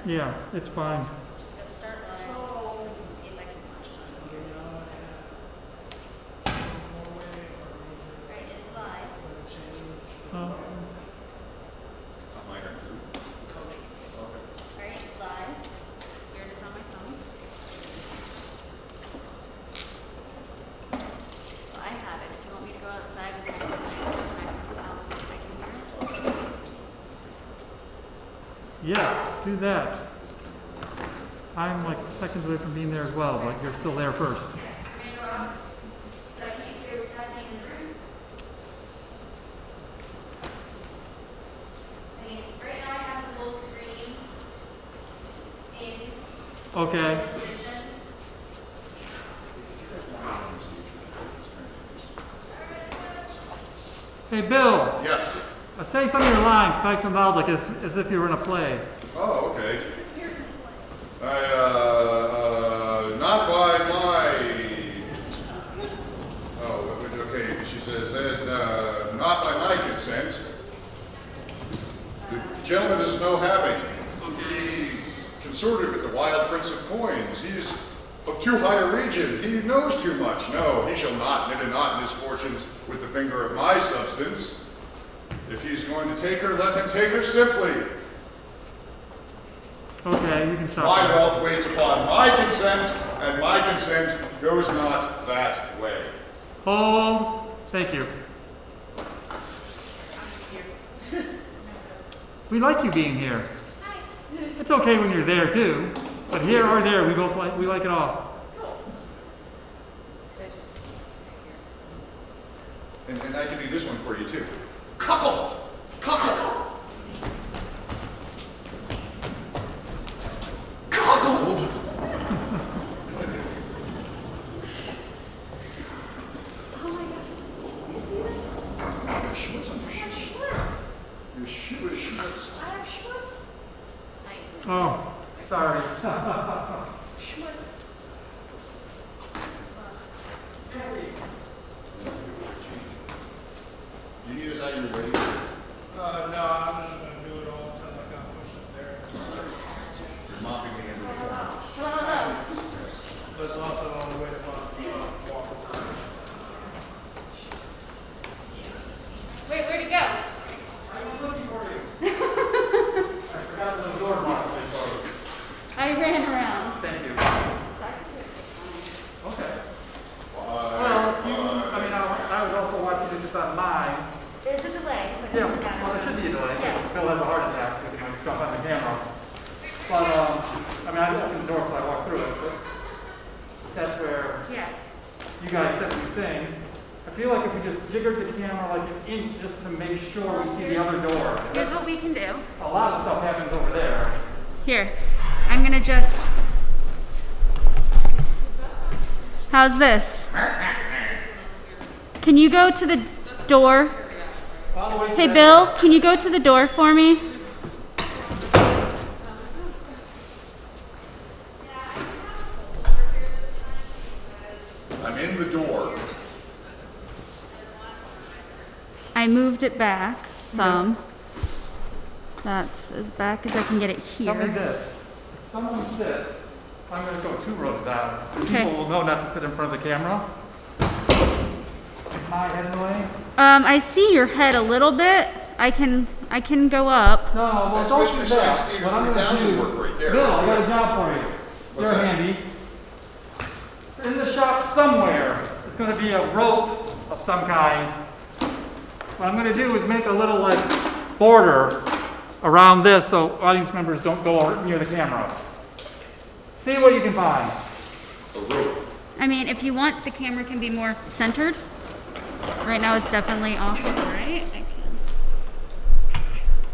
Yeah, it's fine. Just gonna start live so we can see if I can watch it. Alright, it is live. Alright, live. Here it is on my phone. So I have it. If you want me to go outside with my voice and stuff, and I can see how I can hear it. Yes, do that. I'm like seconds away from being there as well, but you're still there first. So I can't hear what's happening in the room. I mean, right now I have the whole screen in Okay. vision. Hey, Bill. Yes. Say some of your lines nice and loud, like as if you were in a play. Oh, okay. Not by my. Oh, okay. She says, not by my consent. The gentleman is no having. He consorted with the wild prince of coins. He is of too high a region. He knows too much. No, he shall not knit a knot in his fortunes with the finger of my substance. If he's going to take her, let him take her simply. Okay, you can stop. My wealth waits upon my consent, and my consent goes not that way. Hold. Thank you. I'm just here. We like you being here. It's okay when you're there too, but here or there, we like it all. And I can do this one for you too. Cuckold! Cuckold! Cuckold! Oh my god. You see this? Your schmutz on your shoe. Schmutz. Your shoe is schmutz. I have schmutz. Oh, sorry. Schmutz. Do you need us out your way? No, I'm just gonna do it all until I got pushed up there. You're mopping the end of the corner. Hello. Yes. But it's also the only way to walk. Wait, where'd it go? I'm looking for you. I forgot the door lock. I ran around. Thank you. Okay. Well, if you, I would also want you to just on mine. There's a delay, but Yeah, it's got well, there should be a delay. Yeah. Bill has a heart attack because he jump on the camera. But, I opened the door because I walked through it, but that's where Yeah. you guys said what you thing. I feel like if we just jiggered the camera like an inch just to make sure we see the other door. Here's what we can do. A lot of stuff happens over there. Here, I'm gonna just. How's this? Can you go to the door? All the way to Hey that Bill, door. can you go to the door for me? I'm in the door. I moved it back some. That's as back as I can get it Tell me here. this. If someone sits, I'm going to go 2 rows down. Okay. People will know not to sit in front of the camera. Is my head in the way? I see your head a little bit. I can go up. No, well, That's don't Mr. do that. Steve What I'm gonna 3000 do- work right there. Bill, That's I got good. a job for you. What's You're that? handy. In the shop somewhere, it's going to be a rope of some kind. What I'm going to do is make a little like border around this so audience members don't go near the camera. See what you can find. A rope. I mean, if you want, the camera can be more centered. Right now it's definitely off, right? I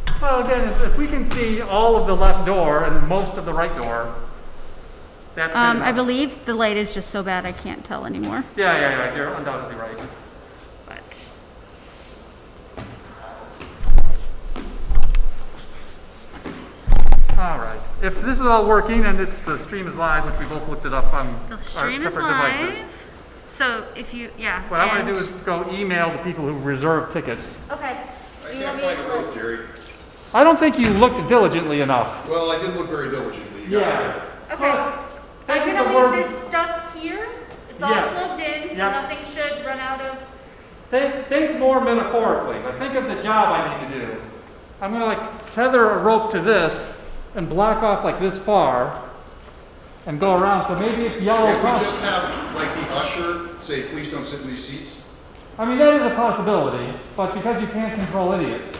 can. Well, again, if we can see all of the left door and most of the right door, that's good I enough. believe the light is just so bad I can't tell anymore. Yeah, you're undoubtedly right. But All right. If this is all working and the stream is live, which we both looked it up on the our stream is separate live. devices. So if you, yeah. What I want to and- do is go email the people who reserve tickets. Okay. I Do you want can't me find to a rope, Jerry. I don't think you looked diligently enough. Well, I did look very diligently. You got Yes. it. Okay. Plus, I'm think of gonna the word- leave this stuff here. It's all Yes. plugged in, so Yep. nothing should run out of. Think more metaphorically, but think of the job I need to do. I'm gonna like tether a rope to this and block off like this far and go around, so maybe it's yellow Can't we across. just have, like, the usher say, please don't sit in these seats? I mean, that is a possibility, but because you can't control idiots.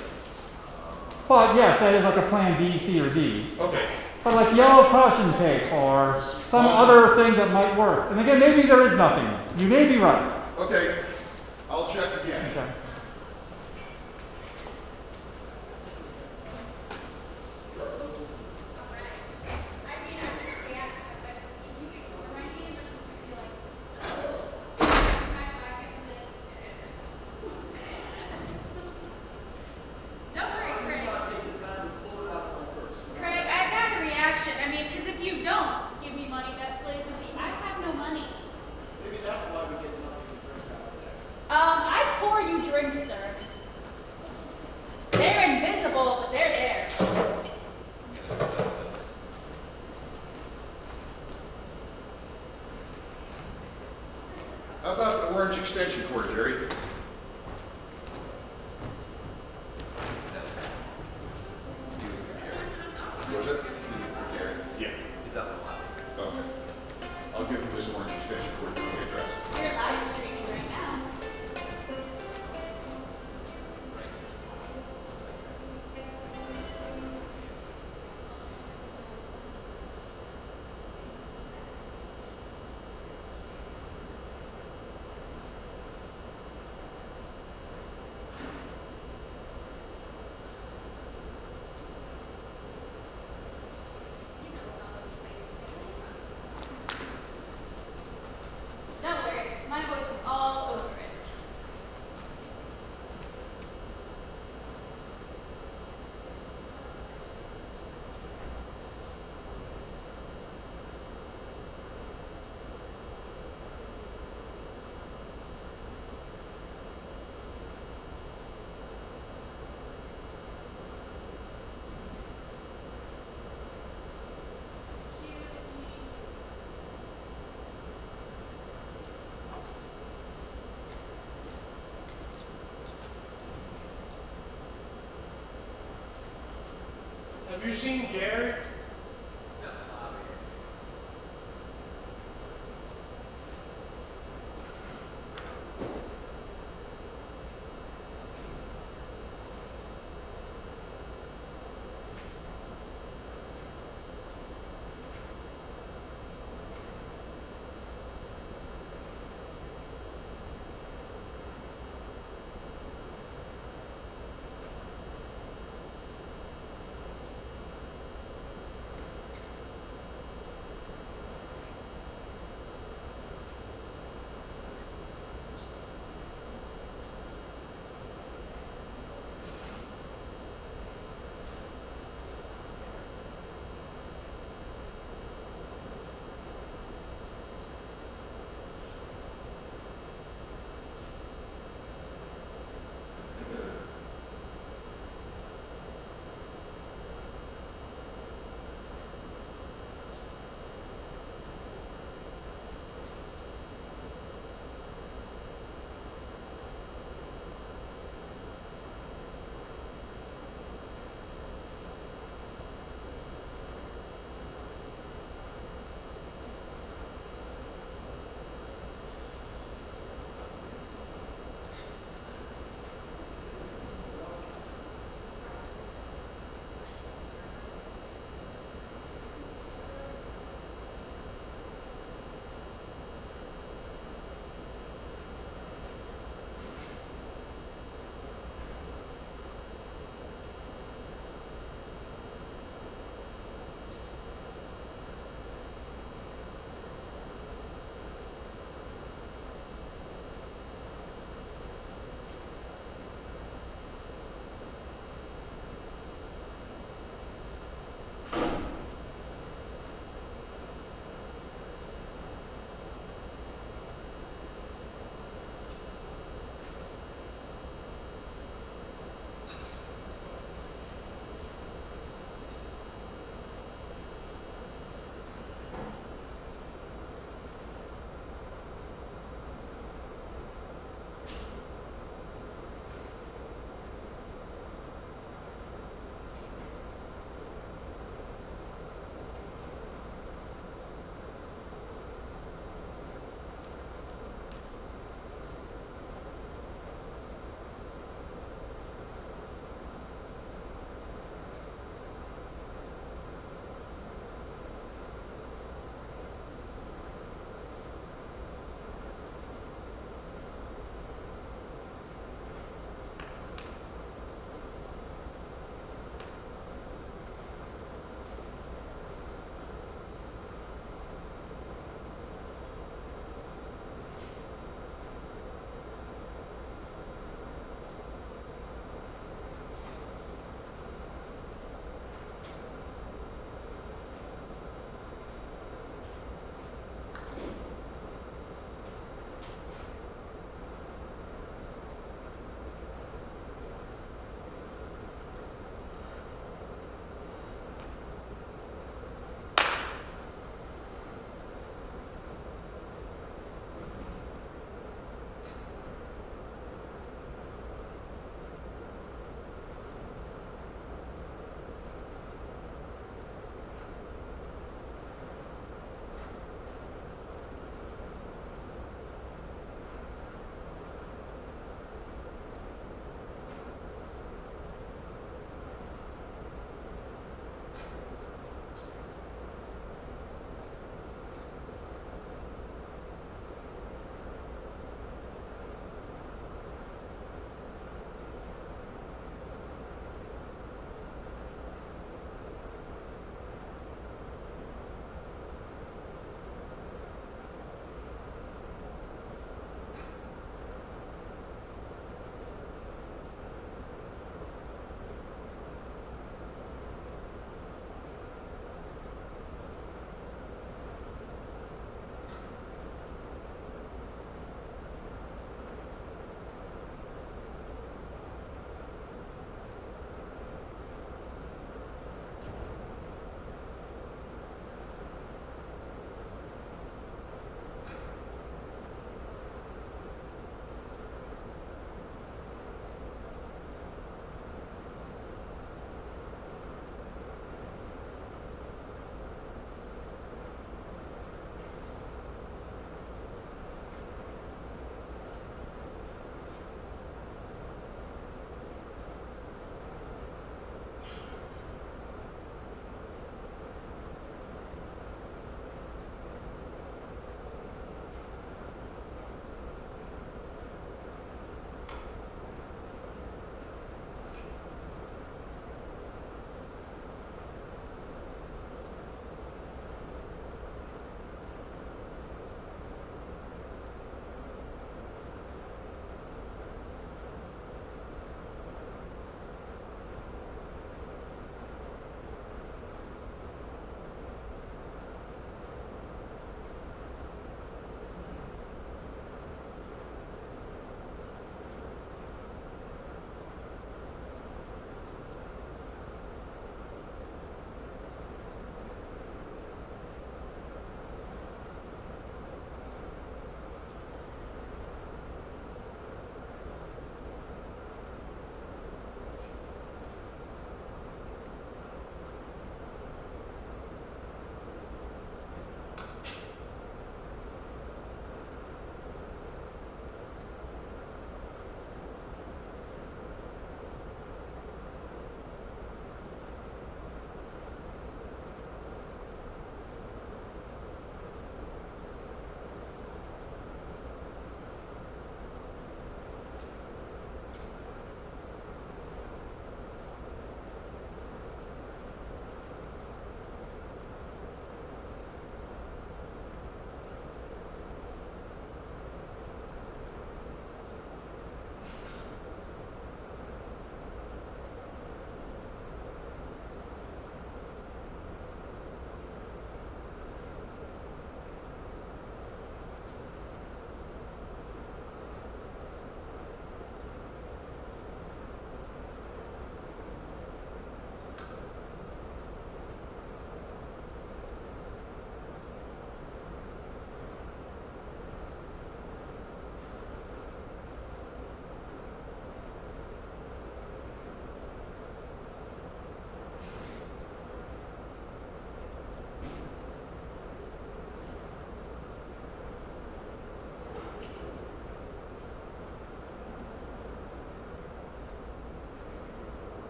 But yes, that is like a plan B, C, or D. Okay. But like yellow caution tape or some Caution. other thing that might work. And again, maybe there is nothing. You may be right. Okay. I'll check again. Okay. Don't worry, Craig. Craig, I've got a reaction. I mean, because if you don't give me money that plays with me, I have no money. Maybe that's why we get nothing to drink out of that. I pour you drinks, sir. They're invisible, but they're there. How about the orange extension cord, Jerry? Was it? Yeah. Is that the one? Okay. I'll give him this orange extension cord to the address. You're live streaming right now. Don't worry, my voice is all over it. Have you seen Jerry?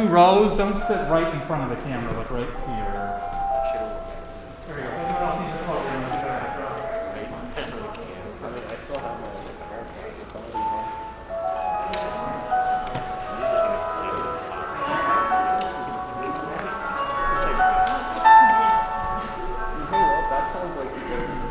2 rows. Don't sit right in front of the camera, like right here. There we go. Anyone else needs a program in the back row? That sounds like a good thing.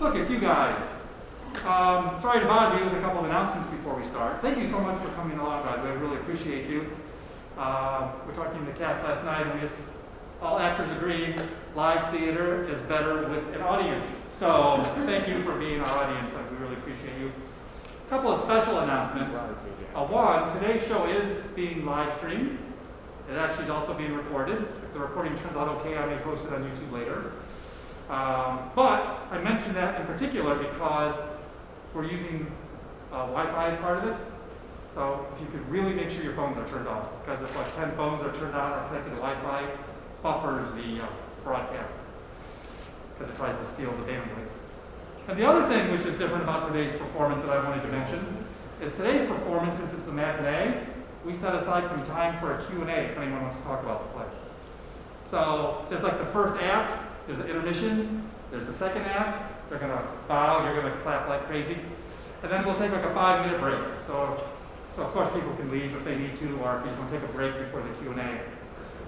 Look, it's you guys. Sorry to bother you with a couple of announcements before we start. Thank you so much for coming along, by the way. I really appreciate you. We're talking to the cast last night, and we just, all actors agree, live theater is better with an audience. So thank you for being our audience. We really appreciate you. A couple of special announcements. One, today's show is being live streamed. It actually is also being recorded. If the recording turns out okay, I may post it on YouTube later. But I mentioned that in particular because we're using Wi-Fi as part of it. So if you could really make sure your phones are turned off, because if like 10 phones are turned on or connected to Wi-Fi, buffers the broadcast, because it tries to steal the bandwidth. And the other thing which is different about today's performance that I wanted to mention is today's performance, since it's the matinee, we set aside some time for a Q&A if anyone wants to talk about the play. So there's like the first act, there's an intermission, there's the second act, they're going to bow, you're going to clap like crazy, and then we'll take like a 5-minute break. So of course people can leave if they need to, or if you just want to take a break before the Q&A.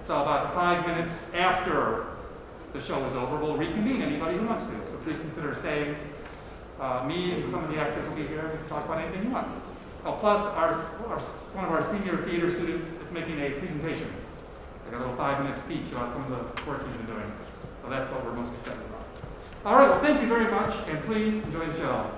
So about 5 minutes after the show is over, we'll reconvene anybody who wants to. So please consider staying. Me and some of the actors will be here to talk about anything you want. Plus, one of our senior theater students is making a presentation, like a little 5-minute speech about some of the work he's been doing. So that's what we're most excited about. All right, well, thank you very much, and please enjoy the show.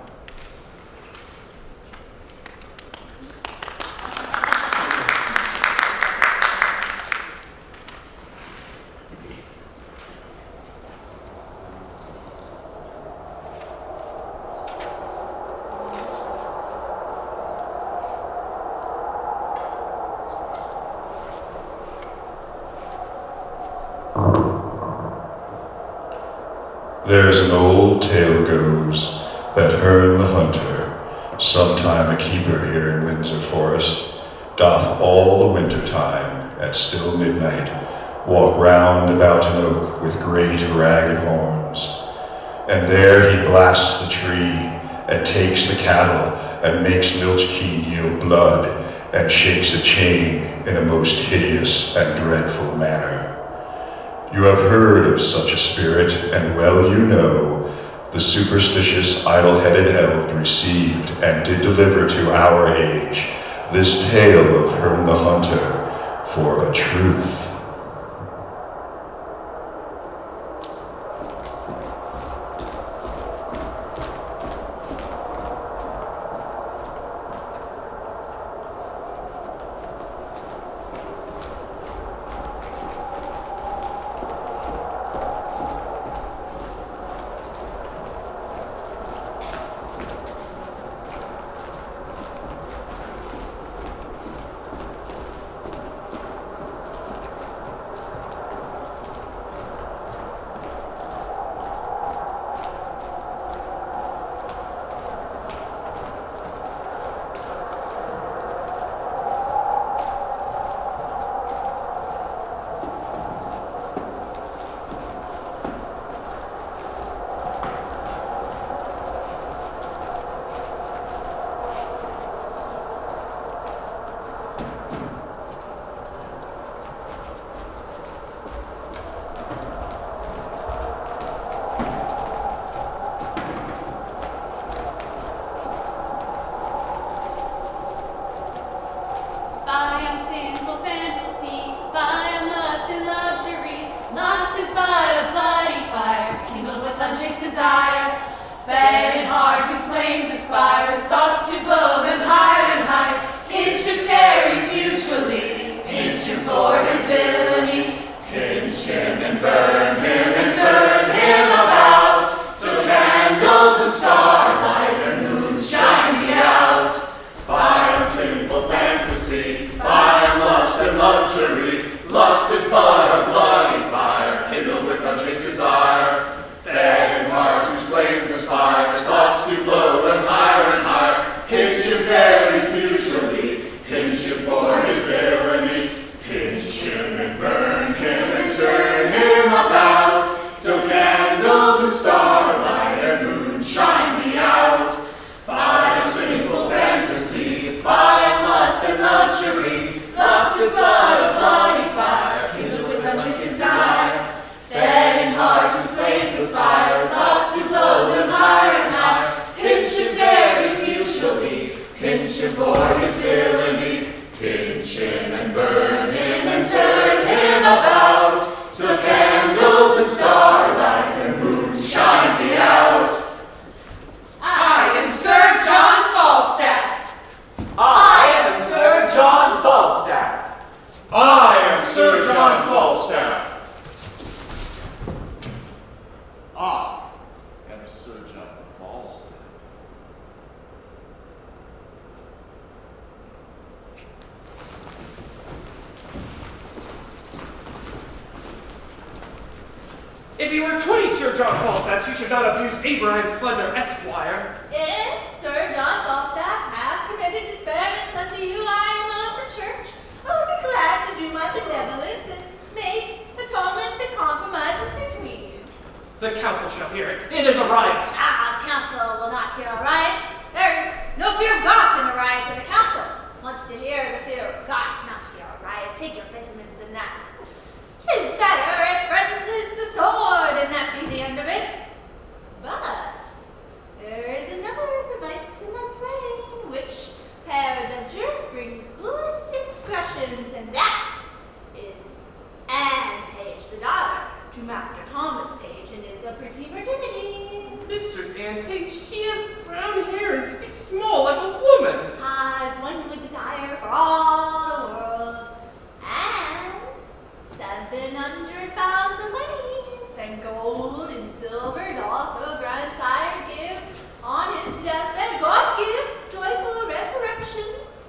There's an old tale goes that Herne the hunter, sometime a keeper here in Windsor Forest, doth all the winter time at still midnight walk round about an oak with great ragged horns. And there he blasts the tree, and takes the cattle, and makes Milchkeen yield blood, and shakes a chain in a most hideous and dreadful manner. You have heard of such a spirit, and well you know, the superstitious idle-headed eld received and did deliver to our age this tale of Herne the hunter for a truth. His If you were 20, Sir John Falstaff, you should not abuse Abraham Slender, Esquire. If Sir John Falstaff hath committed experiments unto you, I am of the church. I will be glad to do my benevolence and make atonements and compromises between you. The council shall hear it. It is a riot. Ah, the council will not hear a riot. There is no fear of God in a riot in the council. Wants to hear the fear of God, not hear a riot. Take your specimens in that. 'Tis better if friends is the sword, and that be the end of it. But there is another device in my brain, which peradventures brings good discretions, and that is Anne Page, the daughter to Master Thomas Page, and is a pretty virginity. Mistress Anne Page, she has brown hair and speaks small like a woman. Ah, as one would desire for all the world. And 700 pounds of monies and gold and silver doth her grandsire give on his deathbed. God give joyful resurrections,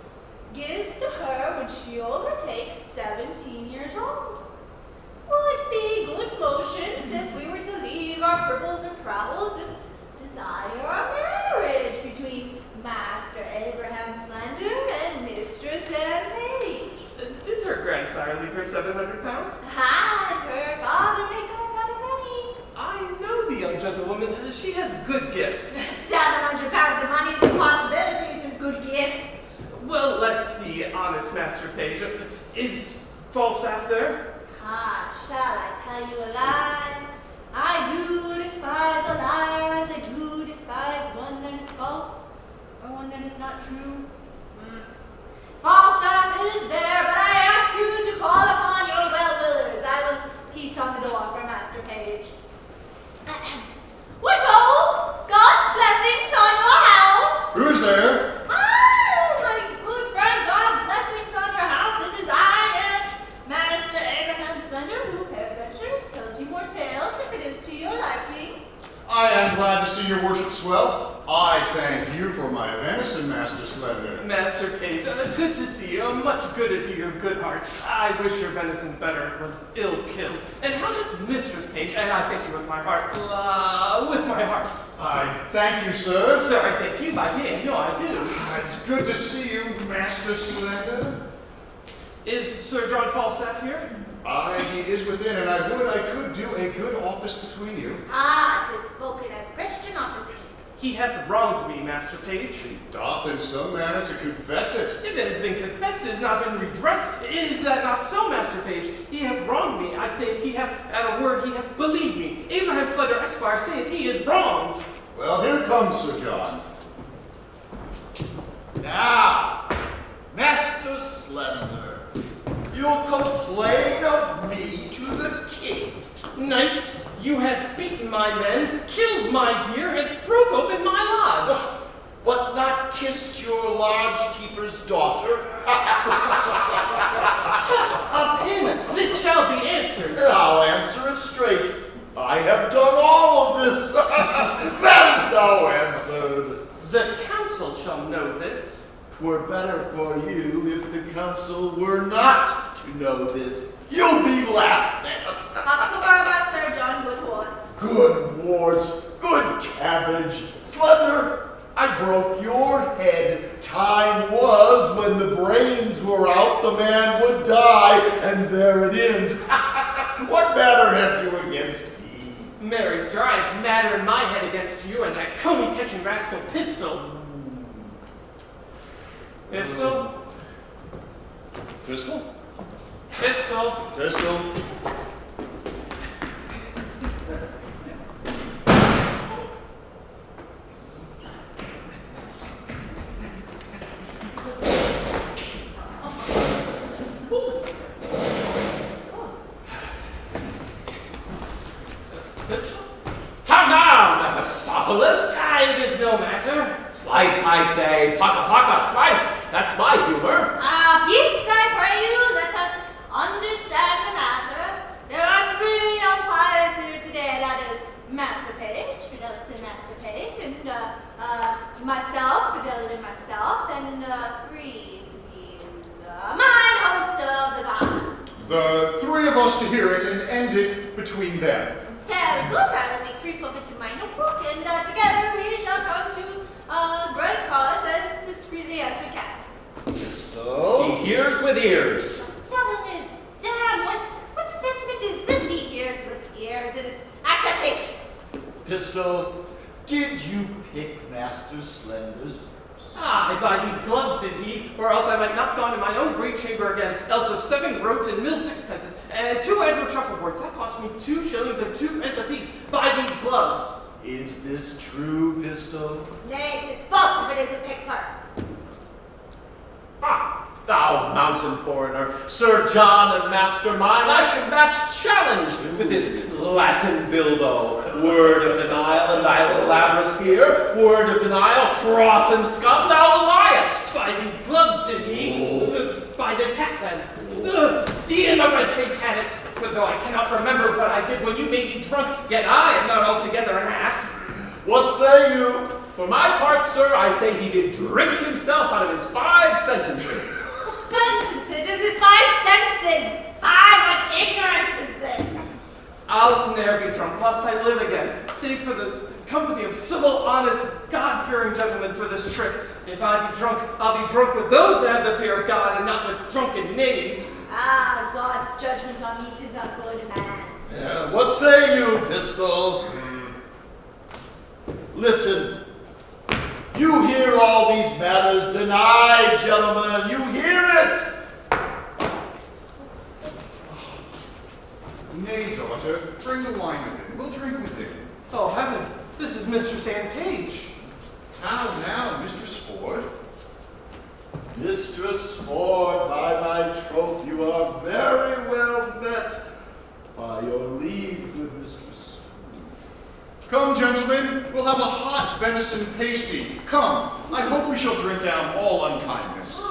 gives to her when she overtakes 17 years old. Would be good motions if we were to leave our purples and travels and desire a marriage between Master Abraham Slender and Mistress Anne Page. Did her grandsire leave her 700 pounds? And her father make her cut a penny. I know the young gentlewoman. She has good gifts. 700 pounds of money and possibilities is good gifts. Well, let's see, honest Master Page. Is Falstaff there? Ah, shall I tell you a lie? I do despise a liar as I do despise one that is false or one that is not true. Falstaff is there, but I ask you to call upon your well-willers. I will peep on the door for Master Page. What ho! God's blessings on your house! Who's there? Ah, my good friend, God's blessings on your house. It is I and Master Abraham Slender, who peradventures tells you more tales if it is to your likings. I am glad to see your worship's well. I thank you for my venison, Master Slender. Master Page, good to see you. Much gooder to your good heart. I wish your venison better was ill killed. And how does Mistress Page, and I thank you with my heart, with my heart. I thank you, sir. Sir, I thank you by hand. No, I do. It's good to see you, Master Slender. Is Sir John Falstaff here? He is within, and I could do a good office between you. Ah, 'tis spoken as a Christian ought to speak. He hath wronged me, Master Page. Doth in some manner to confess it. If it has been confessed, it has not been redressed. Is that not so, Master Page? He hath wronged me. I say he hath, at a word, he hath believed me. Abraham Slender, Esquire, saith he is wronged. Well, here comes Sir John. Now, Master Slender, you complain of me to the king. Knight, you have beaten my men, killed my deer, and broke open my lodge. But not kissed your lodge keeper's daughter. Tut a pin! This shall be answered. I'll answer it straight. I have done all of this. That is now answered. The council shall know this. 'Twere better for you if the council were not to know this. You'll be laughed at. Hucklebarba, Sir John Goodwards. Good wards, good cabbage. Slender, I broke your head. Time was when the brains were out, the man would die, and there it is. What matter have you against me? Marry, sir, I have matter in my head against you and that coney-catching rascal Pistol. Pistol? Pistol? Pistol? Pistol? Pistol? How now, Mephistopheles? It is no matter. Slice, I say, paka, slice. That's my humor. Peace, I pray you, let us understand the matter. There are 3 umpires here today, that is Master Page, Fidelis and Master Page, and myself, Fidelis and myself, and 3 mine host of the garden. The 3 of us to hear it and end it between them. Very good. I will make brief of it in my notebook, and together we shall come to a great cause as discreetly as we can. Pistol. He hears with ears. Devil is damn. What sentiment is this he hears with ears? It is affectations. Pistol, did you pick Master Slender's verse? I buy these gloves, did he? Or else I might not gone in my own great chamber again, else of 7 groats and mill sixpences, and 2 Edward truffle boards. That cost me 2 shillings and 2 pence apiece. Buy these gloves. Is this true, Pistol? Nay, it is false if it is a pick purse. Ah, thou mountain foreigner, Sir John and mastermind, I can match challenge with this Latin bilbo. Word of denial, and I will labrous here. Word of denial, froth and scum, thou liest. Buy these gloves, did he? Buy this hat, then. The in the red face had it, for though I cannot remember what I did when you made me drunk, yet I am not altogether an ass. What say you? For my part, sir, I say he did drink himself out of his 5 sentences. Sentences? Is it 5 senses? 5? What ignorance is this? I'll ne'er be drunk whilst I live again, save for the company of civil, honest, God-fearing gentlemen for this trick. If I be drunk, I'll be drunk with those that have the fear of God, and not with drunken knaves. Ah, God's judgment on me 'tis a good man. Yeah, what say you, Pistol? Listen, you hear all these matters denied, gentlemen. You hear it. Nay, daughter, bring the wine within. We'll drink with it. Oh, heaven, this is Mistress Ann Page. How now, Mistress Ford? Mistress Ford, by my troth, you are very well met. By your leave, good mistress. Come, gentlemen, we'll have a hot venison pasty. Come, I hope we shall drink down all unkindness.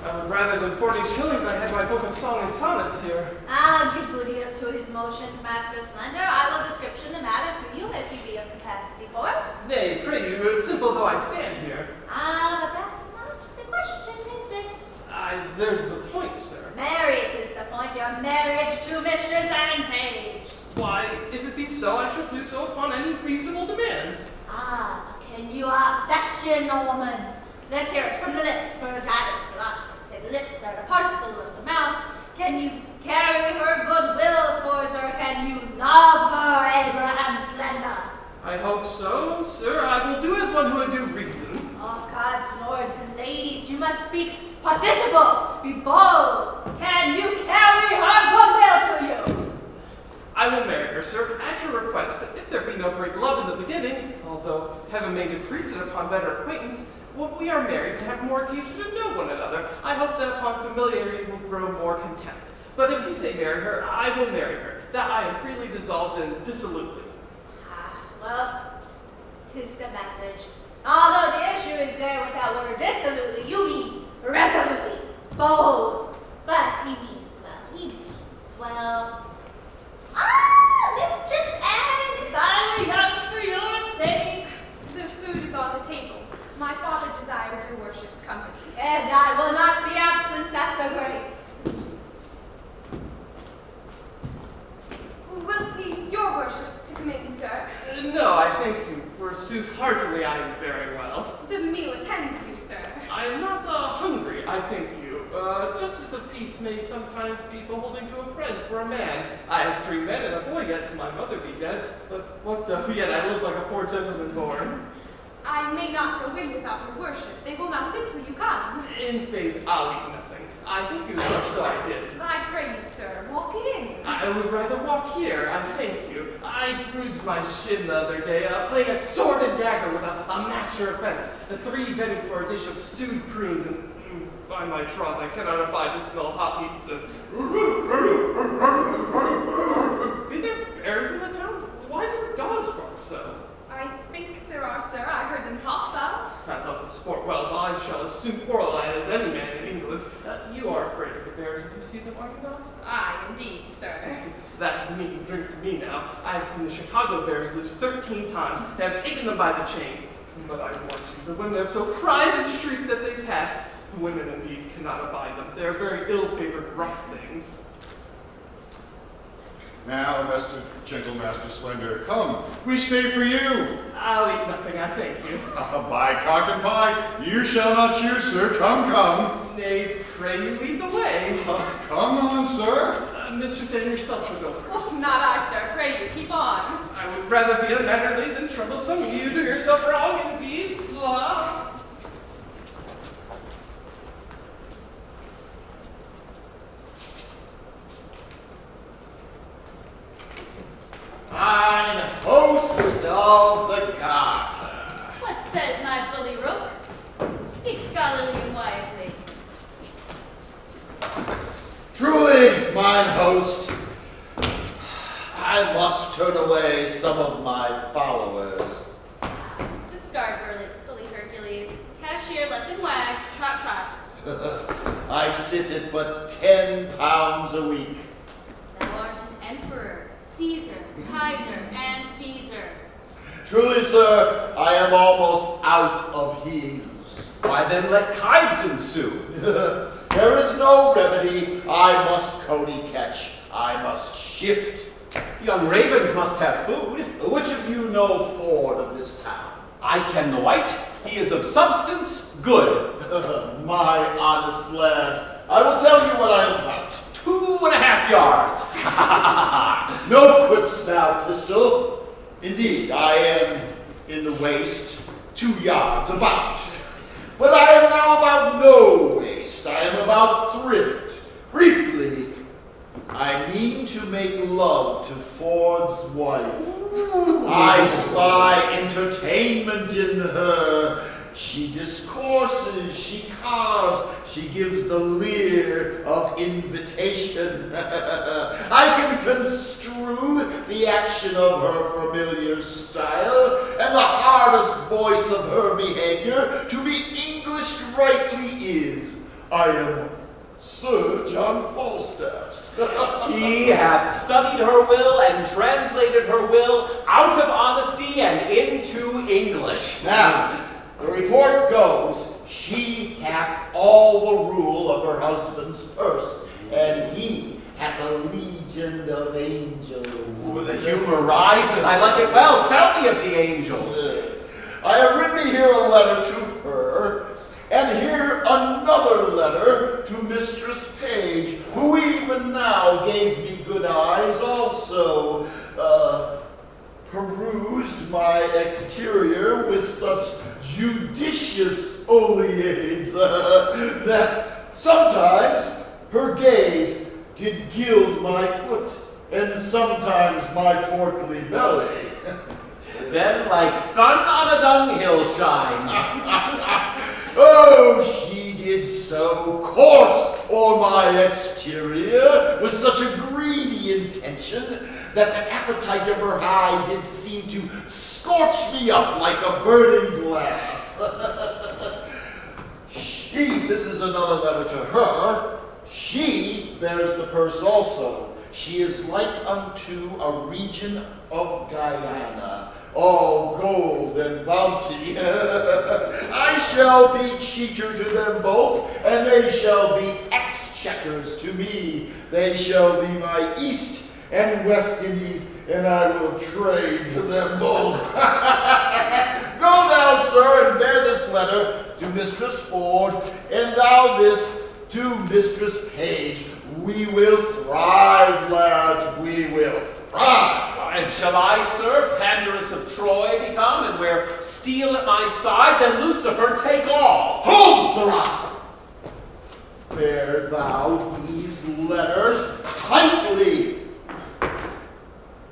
I would rather than 40 shillings I had my book of song and sonnets here. I'll give good ear to his motions, Master Slender. I will description the matter to you if you be of capacity for it. Nay, pray you, simple though I stand here. Ah, but that's not the question, is it? There's the point, sir. Marriage is the point. Your marriage to Mistress Ann Page. Why, if it be so, I shall do so upon any reasonable demands. Ah, can you affection a woman? Let's hear it from the lips, for guidance philosophers say the lips are the parcel of the mouth. Can you carry her goodwill towards her? Can you love her, Abraham Slender? I hope so, sir. I will do as one who would do reason. Oh, God's lords and ladies, you must speak positable, be bold. Can you carry her goodwill to you? I will marry her, sir, at your request, but if there be no great love in the beginning, although heaven may decrease it upon better acquaintance, when we are married to have more occasion to know one another, I hope that upon familiarity will grow more contempt. But if you say marry her, I will marry her, that I am freely dissolved and dissolutely. Ah, well, 'tis the message. Although the issue is there with that word dissolutely, you mean resolutely, bold. But he means well, he means well. Ah, Mistress Anne, if I were young for your sake. The food is on the table. My father desires your worship's company. And I will not be absent at the grace. Will it please your worship to come in, sir? No, I thank you. Forsooth, heartily I am very well. The meal attends you, sir. I am not hungry, I thank you. Justice of peace may sometimes be beholding to a friend for a man. I have 3 men and a boy yet till my mother be dead. But what though, yet I live like a poor gentleman born. I may not go in without your worship. They will not sit till you come. In faith, I'll eat nothing. I thank you as much though I did. I pray you, sir, walk in. I would rather walk here, I thank you. I bruised my shin the other day, playing at sword and dagger with a master of fence, 3 betting for a dish of stewed prunes, and by my troth, I cannot abide the smell of hot meat since. Be there bears in the town? Why do your dogs bark so? I think there are, sir. I heard them talked of. I love the sport well, but I shall as soon quarrel at it as any man in England. You are afraid of the bears if you see them, are you not? Aye, indeed, sir. That's meat and drink to me now. I have seen the Chicago Bears lose 13 times and have taken them by the chain. But I warn you, the women have so cried and shrieked that they passed. Women indeed cannot abide them. They are very ill-favored rough things. Now, gentle Master Slender, come, we stay for you. I'll eat nothing, I thank you. By cock and pie, you shall not choose, sir. Come, come. Nay, pray you lead the way. Come on, sir. Mistress Anne yourself shall go first. Oh, not I, sir. Pray you, keep on. I would rather be unmannerly than troublesome. You do yourself wrong, indeed. La. Mine host of the garter. What says my bully rook? Speak scholarly and wisely. Truly, mine host, I must turn away some of my followers. Discard bully Hercules. Cashier, let them wag. Trot, trot. I sit at but 10 pounds a week. Thou art an emperor, Caesar, Kaiser, and Feezer. Truly, sir, I am almost out of heels. Why then let kibes ensue? There is no remedy. I must Cody catch. I must shift. Young ravens must have food. Which of you know Ford of this town? I ken the white. He is of substance good. My honest lad, I will tell you what I am about. 2.5 yards. No quips now, pistol. Indeed, I am in the waist, 2 yards about. But I am now about no waste. I am about thrift. Briefly, I mean to make love to Ford's wife. I spy entertainment in her. She discourses, she carves, she gives the leer of invitation. I can construe the action of her familiar style and the hardest voice of her behavior to be Englished rightly is. I am Sir John Falstaff's. He hath studied her will and translated her will out of honesty and into English. Now, the report goes, she hath all the rule of her husband's purse, and he hath a legion of angels. Ooh, the humor rises. I like it well. Tell me of the angels. I have written here a letter to her, and here another letter to Mistress Page, who even now gave me good eyes also. Perused my exterior with such judicious oleades that sometimes her gaze did gild my foot, and sometimes my portly belly. Then like sun on a dunghill shines. Oh, she did so course o'er my exterior with such a greedy intention that the appetite of her eye did seem to scorch me up like a burning glass. This is another letter to her. She bears the purse also. She is like unto a region of Guyana, all gold and bounty. I shall be cheater to them both, and they shall be exchequers to me. They shall be my East and West Indies, and I will trade to them both. Go thou, sir, and bear this letter to Mistress Ford, and thou this to Mistress Page. We will thrive, lads, we will thrive. And shall I, sir, Pandarus of Troy become, and wear steel at my side, then Lucifer take all? Hold, sirrah! Bear thou these letters tightly.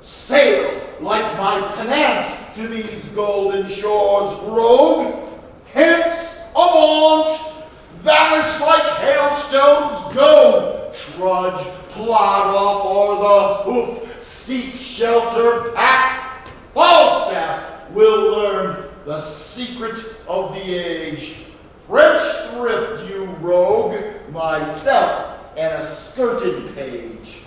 Sail like my penance to these golden shores, rogue. Hence, avaunt, vanish like hailstones, go. Trudge, plod off o'er the hoof, seek shelter, pack. Falstaff will learn the secret of the age. French thrift, you rogue, myself and a skirted page.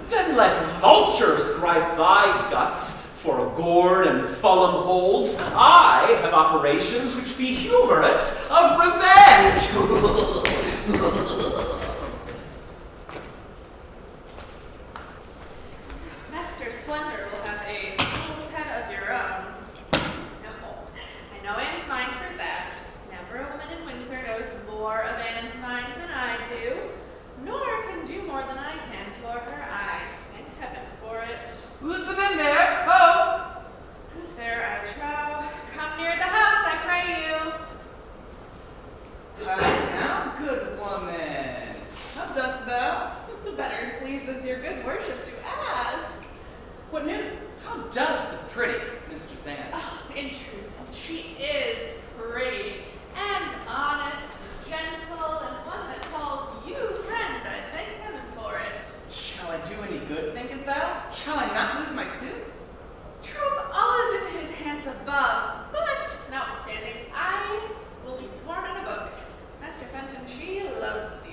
Then let vultures gripe thy guts for gourd and fulham holds. I have operations which be humorous of revenge. pleases your good worship to ask. What news? How does the pretty Mistress Anne? Oh, in truth, she is pretty and honest, gentle, and one that calls you friend. I thank heaven for it. Shall I do any good, thinkest thou? Shall I not lose my suit? Trope, all is in his hands above, but notwithstanding, I will be sworn in a book. Master Fenton, she loves you.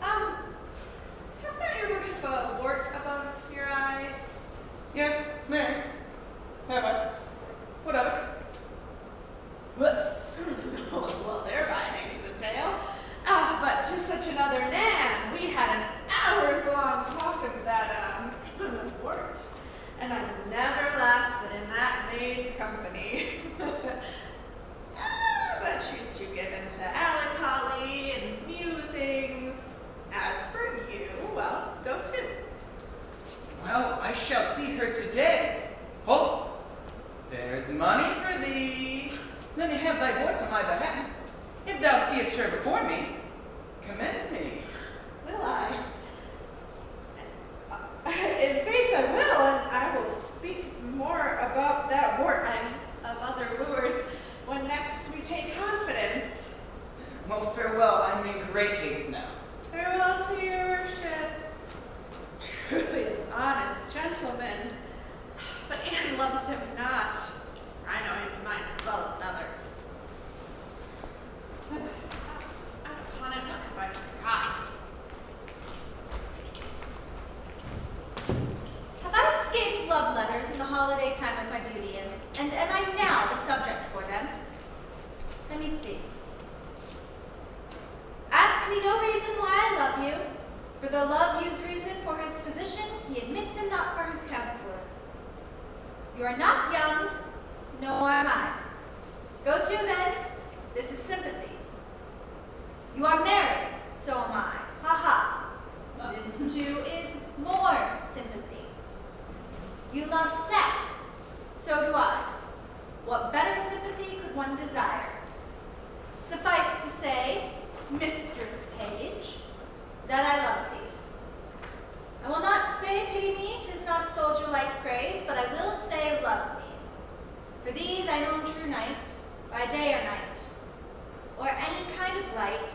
Has not your worship a wart above your eye? Yes, Mary. Have I? What of it? Well, thereby hangs a tale. But to such another Nan, we had an hours-long talk of that, wart. And I never laughed but in that maid's company. But she's too given to melancholy and musings. As for you, well, go to. Well, I shall see her today. Hold. There's money for thee. Let me have thy voice on my behalf. If thou seest her before me, commend me. Will I? In faith I will, and I will speak more about that wart and of other wooers when next we take confidence. Well, farewell. I am in great haste now. Farewell to your worship. Truly an honest gentleman. But Anne loves him not. I know his mind as well as another. Out upon it, if I forgot. Have I escaped love letters in the holiday time of my beauty, and am I now the subject for them? Let me see. Ask me no reason why I love you, for though love use reason for his physician, he admits him not for his counselor. You are not young, nor am I. Go to then, this is sympathy. You are married, so am I. Ha ha. This too is more sympathy. You love sack, so do I. What better sympathy could one desire? Suffice to say, Mistress Page, that I love thee. I will not say pity me, 'tis not a soldier-like phrase, but I will say love me. For thee, thine own true knight, by day or night, or any kind of light,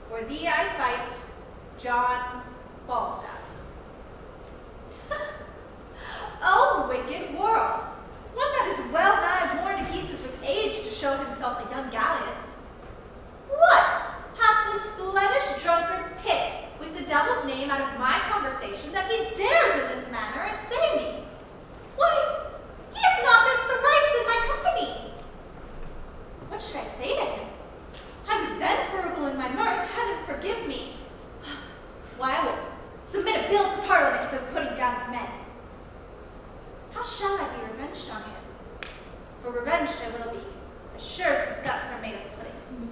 for thee I fight, John Falstaff. Oh, wicked world! One that is well nigh worn to pieces with age to show himself a young gallant. What hath this Flemish drunkard picked with the devil's name out of my conversation that he dares in this manner essay me? Why, he hath not been thrice in my company. What should I say to him? I was then frugal in my mirth, heaven forgive me. Why, I will submit a bill to Parliament for the putting down of men. How shall I be revenged on him? For revenged I will be, as sure as his guts are made of puddings.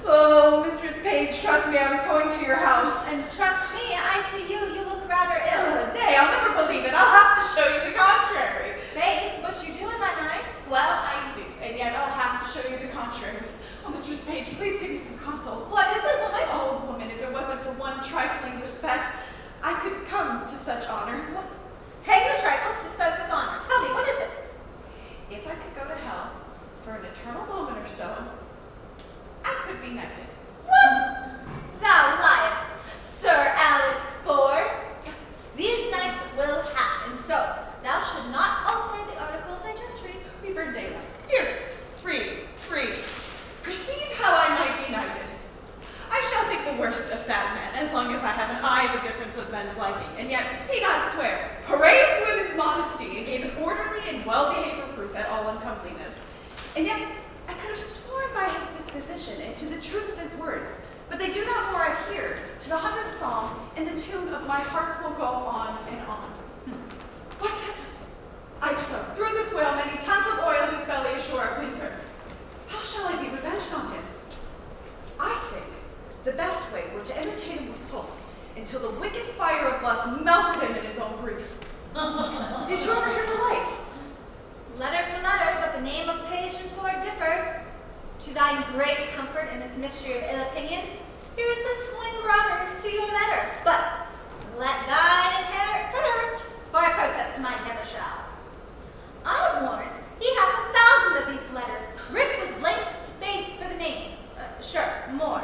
Oh, Mistress Page, trust me, I was going to your house. And trust me, I to you, you look rather ill. Nay, I'll never believe it. I'll have to show you the contrary. Faith, what you do in my mind? Well, I do, and yet I'll have to show you the contrary. Oh, Mistress Page, please give me some counsel. What is it, woman? Oh, woman, if it wasn't for one trifling respect, I could come to such honor. What? Hang the trifles, dispense with honor. Tell me, what is it? If I could go to hell for an eternal moment or so, I could be knighted. What? Thou liest, Sir Alice Ford. These nights will happen, so thou should not alter the article of thy gentry. We burn daylight. Here, read. Perceive how I might be knighted. I shall think the worst of fat men, as long as I have an eye of the difference of men's liking, and yet he not swear, praised women's modesty, and gave an orderly and well-behaved reproof at all uncomeliness. And yet I could have sworn by his disposition and to the truth of his words, but they do not more adhere to the 100th Psalm and the tune of my heart will go on and on. What goodness! I trow, through this whale many tons of oil his belly ashore at Windsor. How shall I be revenged on him? I think the best way were to imitate him with hope until the wicked fire of lust melted him in his own grease. Did you ever hear the like? Letter for letter, but the name of Page and Ford differs. To To thine great comfort in this mystery of ill opinions, here is the twin brother to your letter. But let thine inherit first, for I protest mine never shall. I warrant he hath 1,000 of these letters, rich with blank space for the names. Sure, more.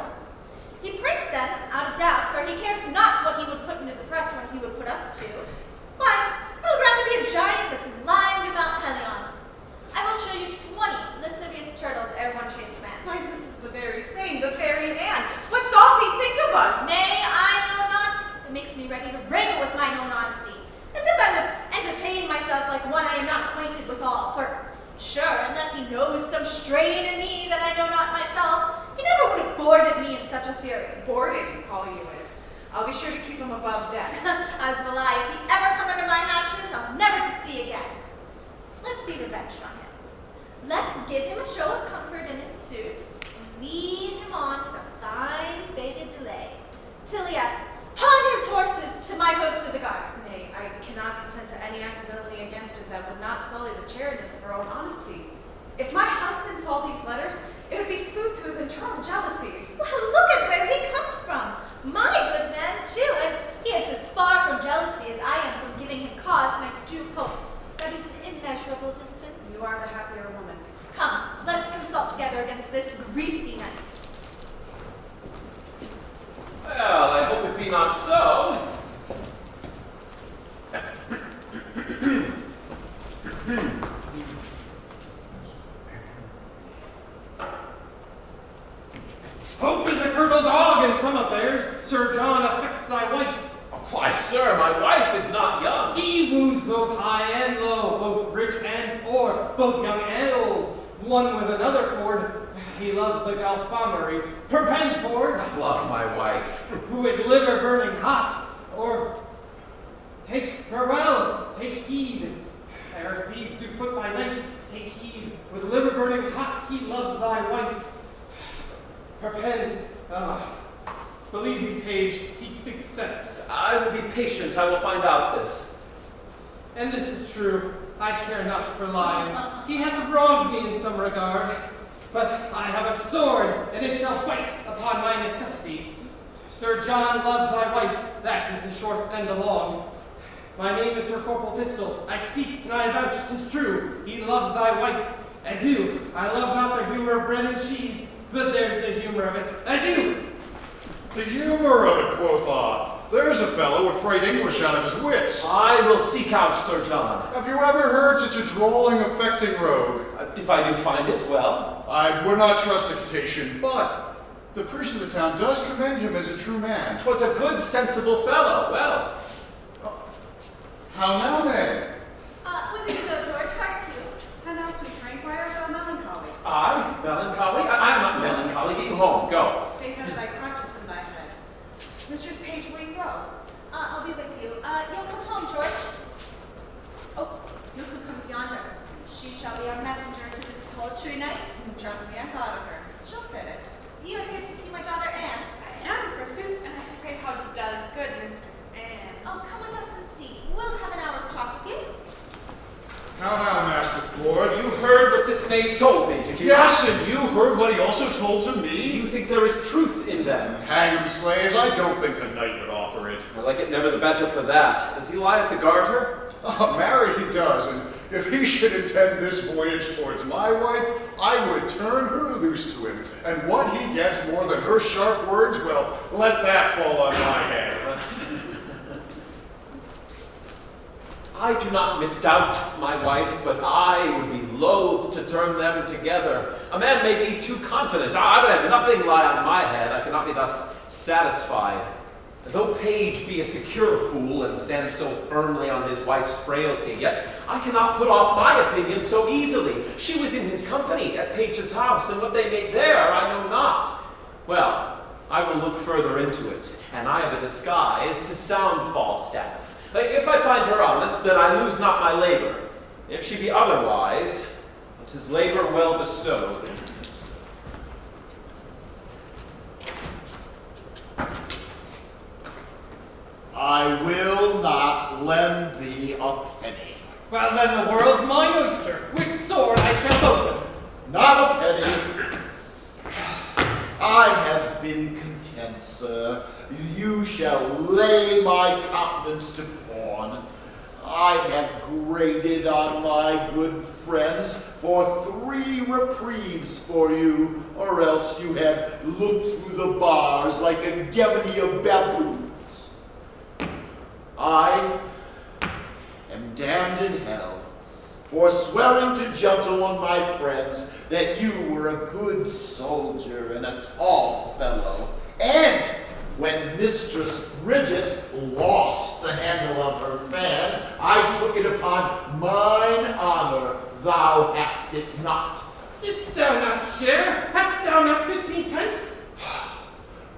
He prints them out of doubt, for he cares not what he would put into the press when he would put us to. Why, I would rather be a giantess and lie under Mount Pelion. I will show you 20 lascivious turtles ere one chase man. Why, this is the very same, the very man. What doth he think of us? Nay, I know not. It makes me ready to wrangle with mine own honesty, as if I would entertain myself like one I am not acquainted withal. For sure, unless he knows some strain in me that I know not myself, he never would have boarded me in such a fury. Boarding, call you it. I'll be sure to keep him above deck. As will I. If he ever come under my hatches, I'll never to see again. Let's be revenged on him. Let's give him a show of comfort in his suit, and lead him on with a fine baited delay, till he hath pawned his horses to my host of the guard. Nay, I cannot consent to any act of villainy against him that would not sully the charities of her own honesty. If my husband saw these letters, it would be food to his internal jealousies. Well, look at where he comes from. My good man, too, and he is as far from jealousy as I am from giving him cause, and I do hope that is an immeasurable distance. You are the happier woman. Come, let us consult together against this greasy knight. Well, I hope it be not so. Hope is a curdled dog in some affairs. Sir John affects thy wife. Why, sir, my wife is not young. He woos both high and low, both rich and poor, both young and old. One with another Ford, he loves the Galfamery. Perpend Ford, I love my wife. who with liver burning hot, or take farewell, take heed. Ere thieves do foot by night, take heed. With liver burning hot, he loves thy wife. Perpend, believe me, page, he speaks sense. I will be patient. I will find out this. And this is true. I care not for lying. He hath wronged me in some regard. But I have a sword, and it shall bite upon my necessity. Sir John loves thy wife. That is the short and the long. My name is Sir Corporal Pistol. I speak, and I vouch 'tis true. He loves thy wife. Adieu. I love not the humor of bread and cheese, but there's the humor of it. Adieu. The humor of it, quotha. There's a fellow would fright English out of his wits. I will seek out Sir John. Have you ever heard such a drawling, affecting rogue? If I do find it, well. I would not trust the quotation, but the priest of the town does commend him as a true man. 'Twas a good, sensible fellow. Well. How now, May? Whither you go, George? Hark you. And now, sweet Frank, why art thou melancholy? I? Melancholy? I am not melancholy. Get you home. Go. Faith has thy crotchets in thy head. Mistress Page, will you go? I'll be with you. You'll come home, George. Oh, look who comes yonder. She shall be our messenger to this poetry night. Trust me, I thought of her. She'll fit it. You are here to see my daughter Anne. I am, forsooth, and I pray how does good Mistress Anne. Oh, come with us and see. We'll have an hour's talk with you. How now, Master Ford? You heard what this knave told me, did you? Yes, and you heard what he also told to Do me? you think there is truth in them? Hang him, slaves. I don't think the knight would offer it. I like it never the better for that. Does he lie at the garter? Marry he does, and if he should intend this voyage towards my wife, I would turn her loose to him. And what he gets more than her sharp words, well, let that fall on my head. I do not misdoubt my wife, but I would be loath to turn them together. A man may be too confident. I would have nothing lie on my head. I cannot be thus satisfied. Though Page be a secure fool and stand so firmly on his wife's frailty, yet I cannot put off my opinion so easily. She was in his company at Page's house, and what they made there I know not. Well, I will look further into it, and I have a disguise to sound Falstaff. If I find her honest, then I lose not my labor. If she be otherwise, 'tis labor well bestowed. I will not lend thee a penny. Well, then the world's mine oyster. Which sword I shall open. Not a penny. sir. You shall lay my countenance to pawn. I have graded on my good friends for 3 reprieves for you, or else you had looked through the bars like a gemony of baboons. I am damned in hell for swearing to gentlemen, my friends, that you were a good soldier and a tall fellow, and when Mistress Bridget lost the handle of her fan, I took it upon mine honor thou hast it not. Didst thou not share? Hast thou not 15 pence?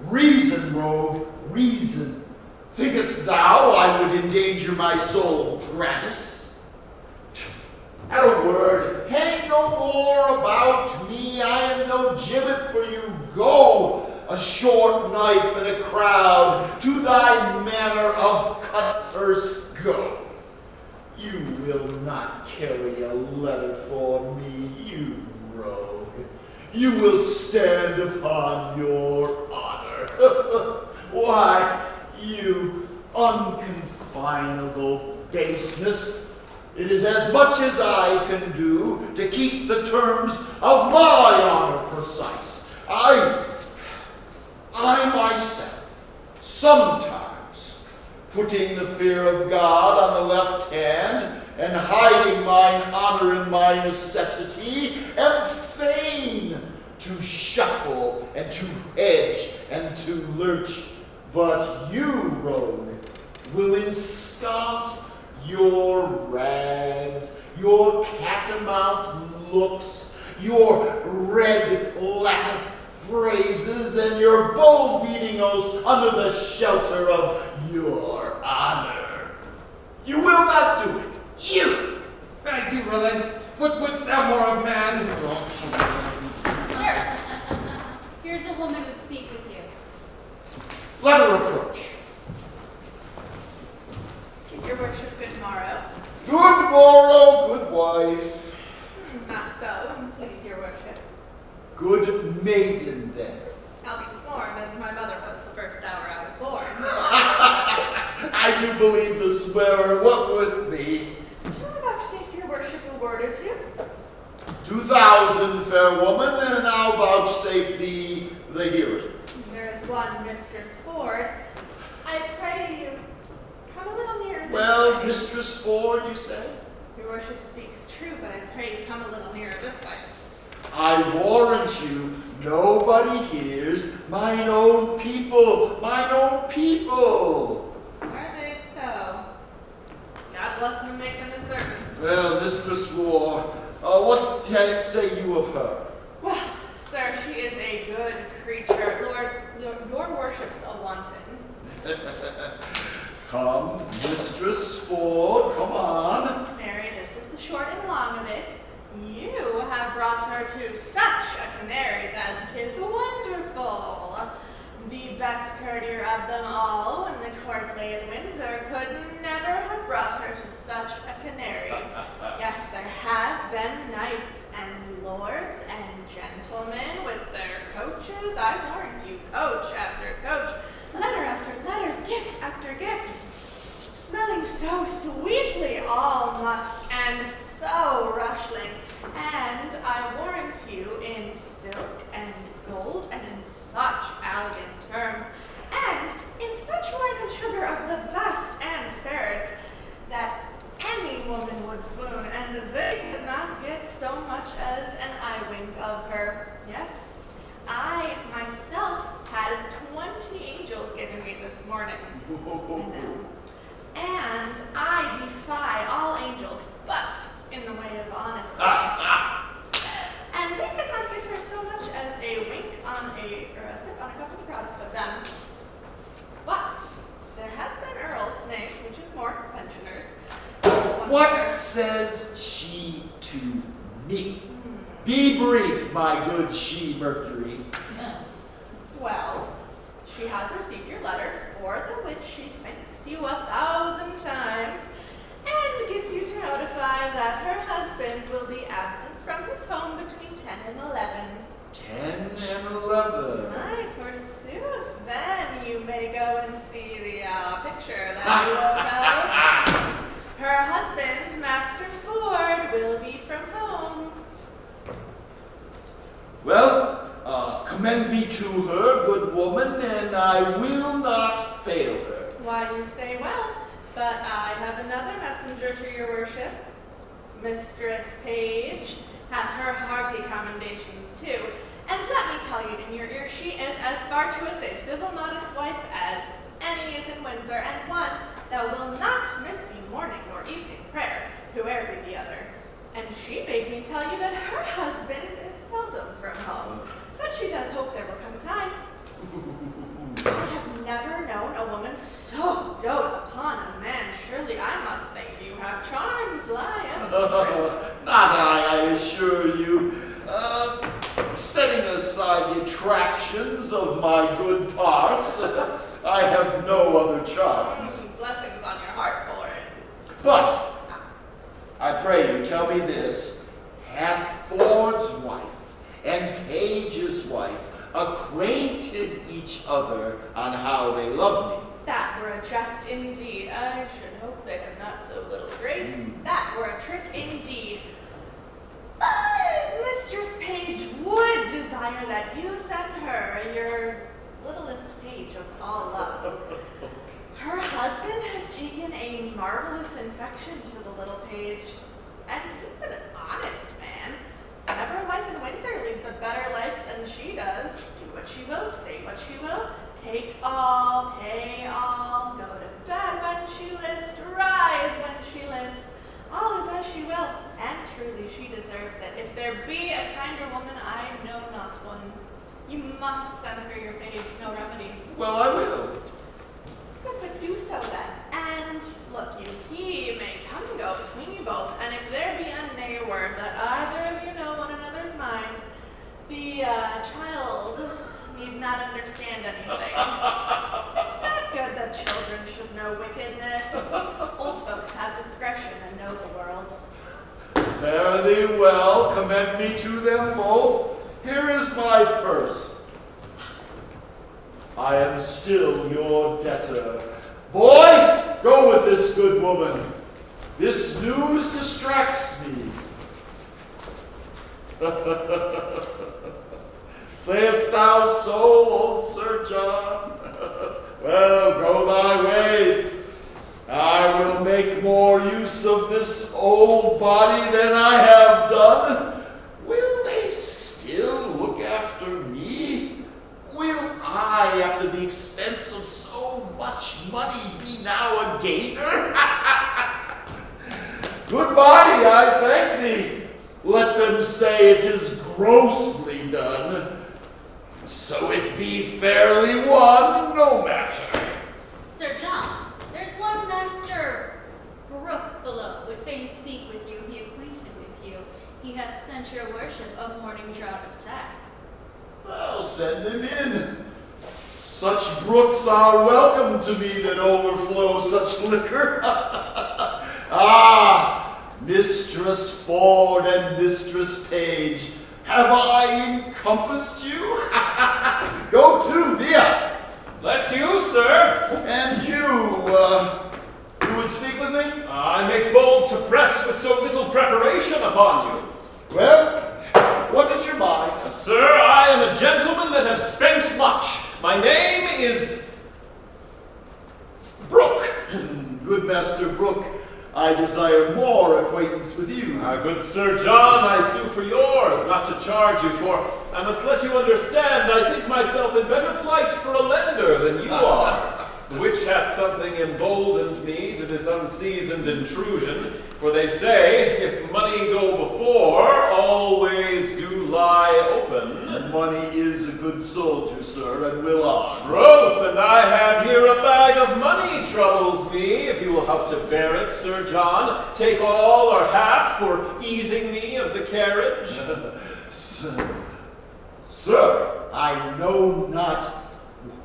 Reason, rogue, reason. Thinkest thou I would endanger my soul gratis? At a word, hang no more about me. I am no gibbet for you. Go, a short knife in a crowd, to thy manor of Cuthurst go. You will not carry a letter for me, you rogue. You will stand upon your honor. Why, you unconfinable baseness, it is as much as I can do to keep the terms of my honor precise. I myself, sometimes, putting the fear of God on the left hand, and hiding mine honor in my necessity, am fain to shuffle, and to hedge, and to lurch. But you, rogue, will ensconce your rags, your catamount looks, your red lattice phrases, and your bull-beating oaths under the shelter of your honor. You will not do it. You! I do relent. What wouldst thou more of man? Sir, here's a woman would speak with you. Let her approach. Your worship, good morrow. Good morrow, good wife. Not so, please your worship. Good maiden, then. I'll be sworn as my mother was the first hour I was born. I do believe the swearer. What with me? Shall I vouchsafe your worship a word or two? 2,000, fair woman, and I'll vouchsafe thee the hearing. There is one Mistress Ford. I pray you come a little nearer this Well, way. Mistress Ford, you say? Your worship speaks true, but I pray you come a little nearer this way. I warrant you, nobody hears. Mine own people, mine own people. Are they so? God bless them making the servants. Well, Mistress War, what say you of her? Well, sir, she is a good creature. Lord, your worship's a wanton. Come, Mistress Ford, come on. Mary, this is the short and long of it. You have brought her to such a canary's as 'tis wonderful. The best courtier of them all, when the court lay at Windsor, could never have brought her to such a canary. Yes, there has been knights and lords and gentlemen with their coaches. I warrant you, coach after coach, letter after letter, gift after gift, smelling so sweetly all musk and so rushling, and I warrant you in silk and gold and in such elegant terms, and in such wine and sugar of the best and fairest, that any woman would swoon, and they could not get so much as an eye wink of her. Yes, I myself had 20 angels given me this morning. And I defy all angels, but in the way of honesty. And they could not give her so much as a wink on or a sip on a cup of the proudest of them. But there has been Earl's name, which is more pensioners. What says she to me? Be brief, my good she-Mercury. Well, she has received your letter, for the which she thanks you 1,000 times, and gives you to notify that her husband will be absent from his home between 10 and 11. 10 and 11. Ay, forsooth, then there will be from home. Well, commend me to her, good woman, and I will not fail her. Why, you say well, but I have another messenger to your worship. Mistress Page hath her hearty commendations too. And let me tell you in your ear, she is as virtuous a civil modest wife as any is in Windsor, and one that will not miss you morning nor evening prayer, whoe'er be the other. And she bade me tell you that her husband is seldom from home, but she does hope there will come a time. I have never known a woman so dote upon a man. Surely I must think you have charms, Elias. Not I assure you. Setting aside the attractions of my good parts, I have no other charms. Blessings on your heart for it. But, I pray you tell me this, hath Ford's wife and Page's wife acquainted each other on how they love me? That were a jest indeed. I should hope they have not so little grace. That were a trick indeed. But Mistress Page would desire that you send her your littlest page of all love. Her husband has taken a marvelous infection to the little page, and he's an honest man. Never a wife in Windsor leads a better life than she does. Do what she will, say what she will, take all, pay all, go to bed when she list, rise when she list. All is as she will, and truly she deserves it. If there be a kinder woman, I know not one. You must send her your page, no remedy. Well, I will. Good, but do so then. And look you, he may come and go between you both, and if there be a word that either of you know one another's mind, the child need not understand anything. It's not good that children should know wickedness. Old folks have discretion and know the world. Fare thee well, commend me to them both. Here is my purse. I am still your debtor. Boy, go with this good woman. This news distracts me. Sayest thou so, old Sir John? Well, go thy ways. I will make more use of this old body than I have done. Will they still look after me? Will I, after the expense of so much money, be now a gainer? Good body, I thank thee. Let them say it is grossly done. So it be fairly won, no matter. Sir John, there's one Master Brooke below would fain speak with you, be acquainted with you. He hath sent your worship a morning draught of sack. Well, send him in. Such brooks are welcome to me that overflow such liquor. Ah, Mistress Ford and Mistress Page, have I encompassed you? Go to, via. Bless you, sir. And you would speak with me? I make bold to press with so little preparation upon you. Well, what is your mind? Sir, I am a gentleman that have spent much. My name is Brooke. Good Master Brooke, I desire more acquaintance with you. Good Sir John, I sue for yours, not to charge you for. I must let you understand, I think myself in better plight for a lender than you are. The which hath something emboldened me to this unseasoned intrusion. For they say, if money go before, always do lie open. Money is a good soldier, sir, and will arm. Troth, and I have here a bag of money troubles me. If you will help to bear it, Sir John, take all or half for easing me of the carriage. Sir, I know not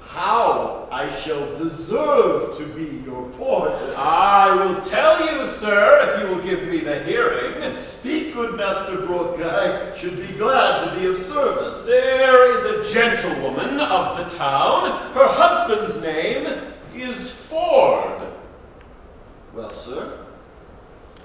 how I shall deserve to be your porter. I will tell you, sir, if you will give me the hearing. Speak, good Master Brooke. I should be glad to be of service. There is a gentlewoman of the town. Her husband's name is Ford. Well, sir?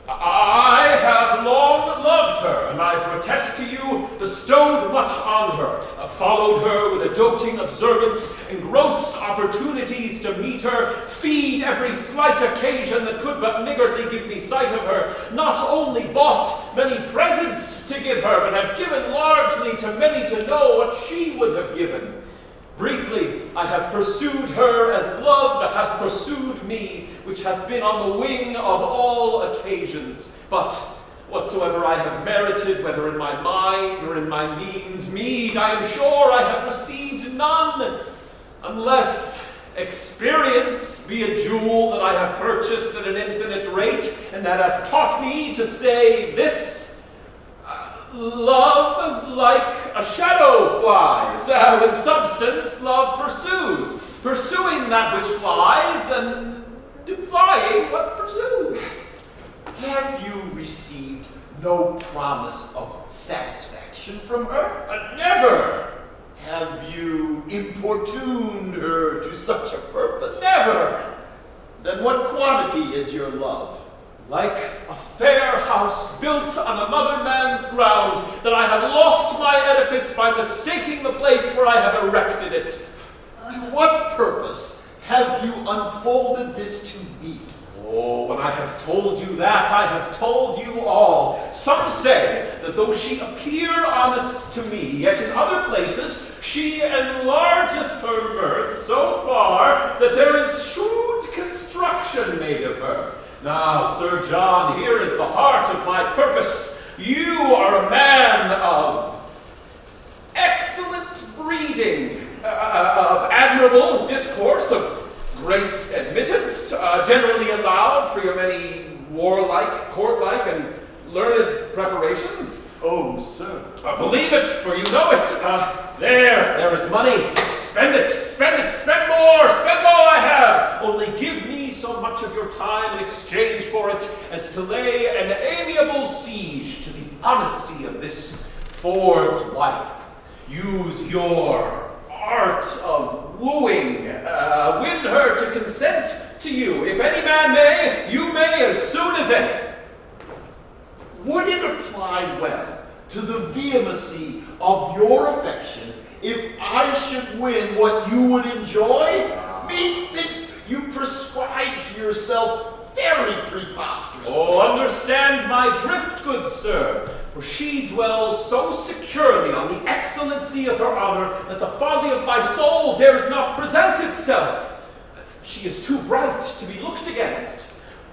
I have long loved her, and I protest to you, bestowed much on her, followed her with a doting observance, engrossed opportunities to meet her, feed every slight occasion that could but niggardly give me sight of her, not only bought many presents to give her, but have given largely to many to know what she would have given. Briefly, I have pursued her as love hath pursued me, which hath been on the wing of all occasions. But whatsoever I have merited, whether in my mind or in my meed, I am sure I have received none, unless experience be a jewel that I have purchased at an infinite rate, and that hath taught me to say this: love like a shadow flies, when substance love pursues, pursuing that which flies, and flying what pursues. Have you received no promise of satisfaction from her? Never. Have you importuned her to such a purpose? Never. Then what quantity is your love? Like a fair house built on another man's ground, that I have lost my edifice by mistaking the place where I have erected it. To what purpose have you unfolded this to me? Oh, when I have told you that, I have told you all. Some say that though she appear honest to me, yet in other places she enlargeth her mirth so far that there is shrewd construction made of her. Now, Sir John, here is the heart of my purpose. You are a man of excellent breeding, of admirable discourse, of great admittance, generally allowed for your many warlike, courtlike, and learned preparations. Oh, sir. Believe it, for you know it. There is money. Spend it, spend more I have. Only give me so much of your time in exchange for it as to lay an amiable siege to the honesty of this Ford's wife. Use your art of wooing, win her to consent to you. If any man may, you may as soon as any. Would it apply well to the vehemency of your affection if I should win what you would enjoy? Methinks you prescribe to yourself very preposterously. Oh, understand my drift, good sir, for she dwells so securely on the excellency of her honor that the folly of my soul dares not present itself. She is too bright to be looked against.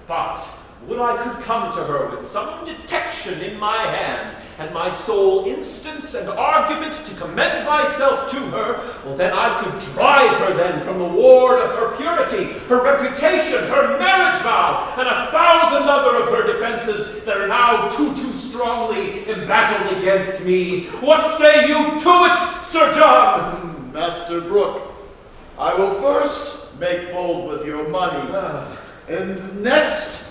But would I could come to her with some detection in my hand, and my sole instance and argument to commend myself to her, well, then I could drive her then from the ward of her purity, her reputation, her marriage vow, and 1,000 other of her defenses that are now too strongly embattled against me. What say you to it, Sir John? Master Brooke, I will first make bold with your money, and next,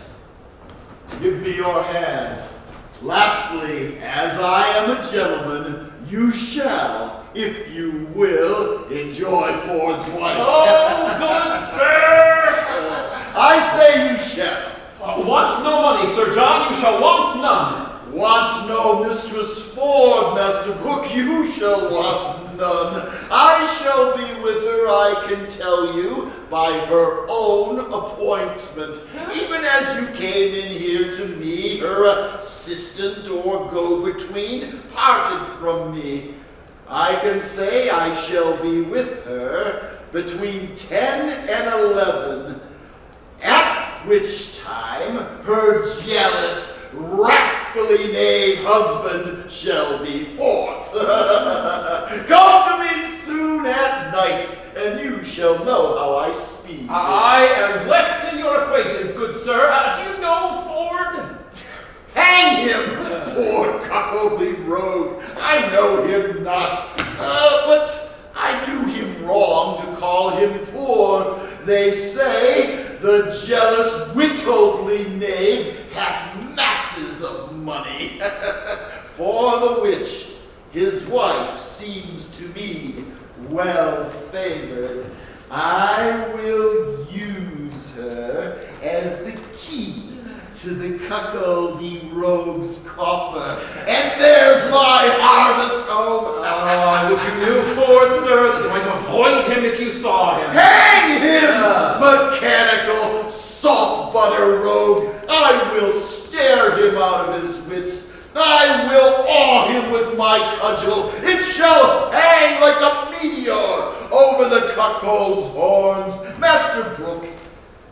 give me your hand. Lastly, as I am a gentleman, you shall, if you will, enjoy Ford's wife. Oh, good sir! I say you shall. Want no money, Sir John, you shall want none. Want no Mistress Ford, Master Brooke, you shall want none. I shall be with her, I can tell you, by her own appointment. Even as you came in here to me, her assistant or go-between, parted from me. I can say I shall be with her between 10 and 11, at which time her jealous, rascally knave husband shall be forth. Come to me soon at night, and you shall know how I speak. I am blessed in your acquaintance, good sir. Do you know Ford? Hang him, poor cuckoldly rogue. I know him not, but I do him wrong to call him poor. They say the jealous, wickedly knave hath masses of money, for the which his wife seems to me well favored. I will use her as the key to the cuckoldy rogue's coffer, and there's my harvest home. Would you knew for it, sir, that you might avoid him if you saw him. Hang him, mechanical salt butter rogue! I will stare him out of his wits. I will awe him with my cudgel. It shall hang like a meteor over the cuckold's horns. Master Brooke,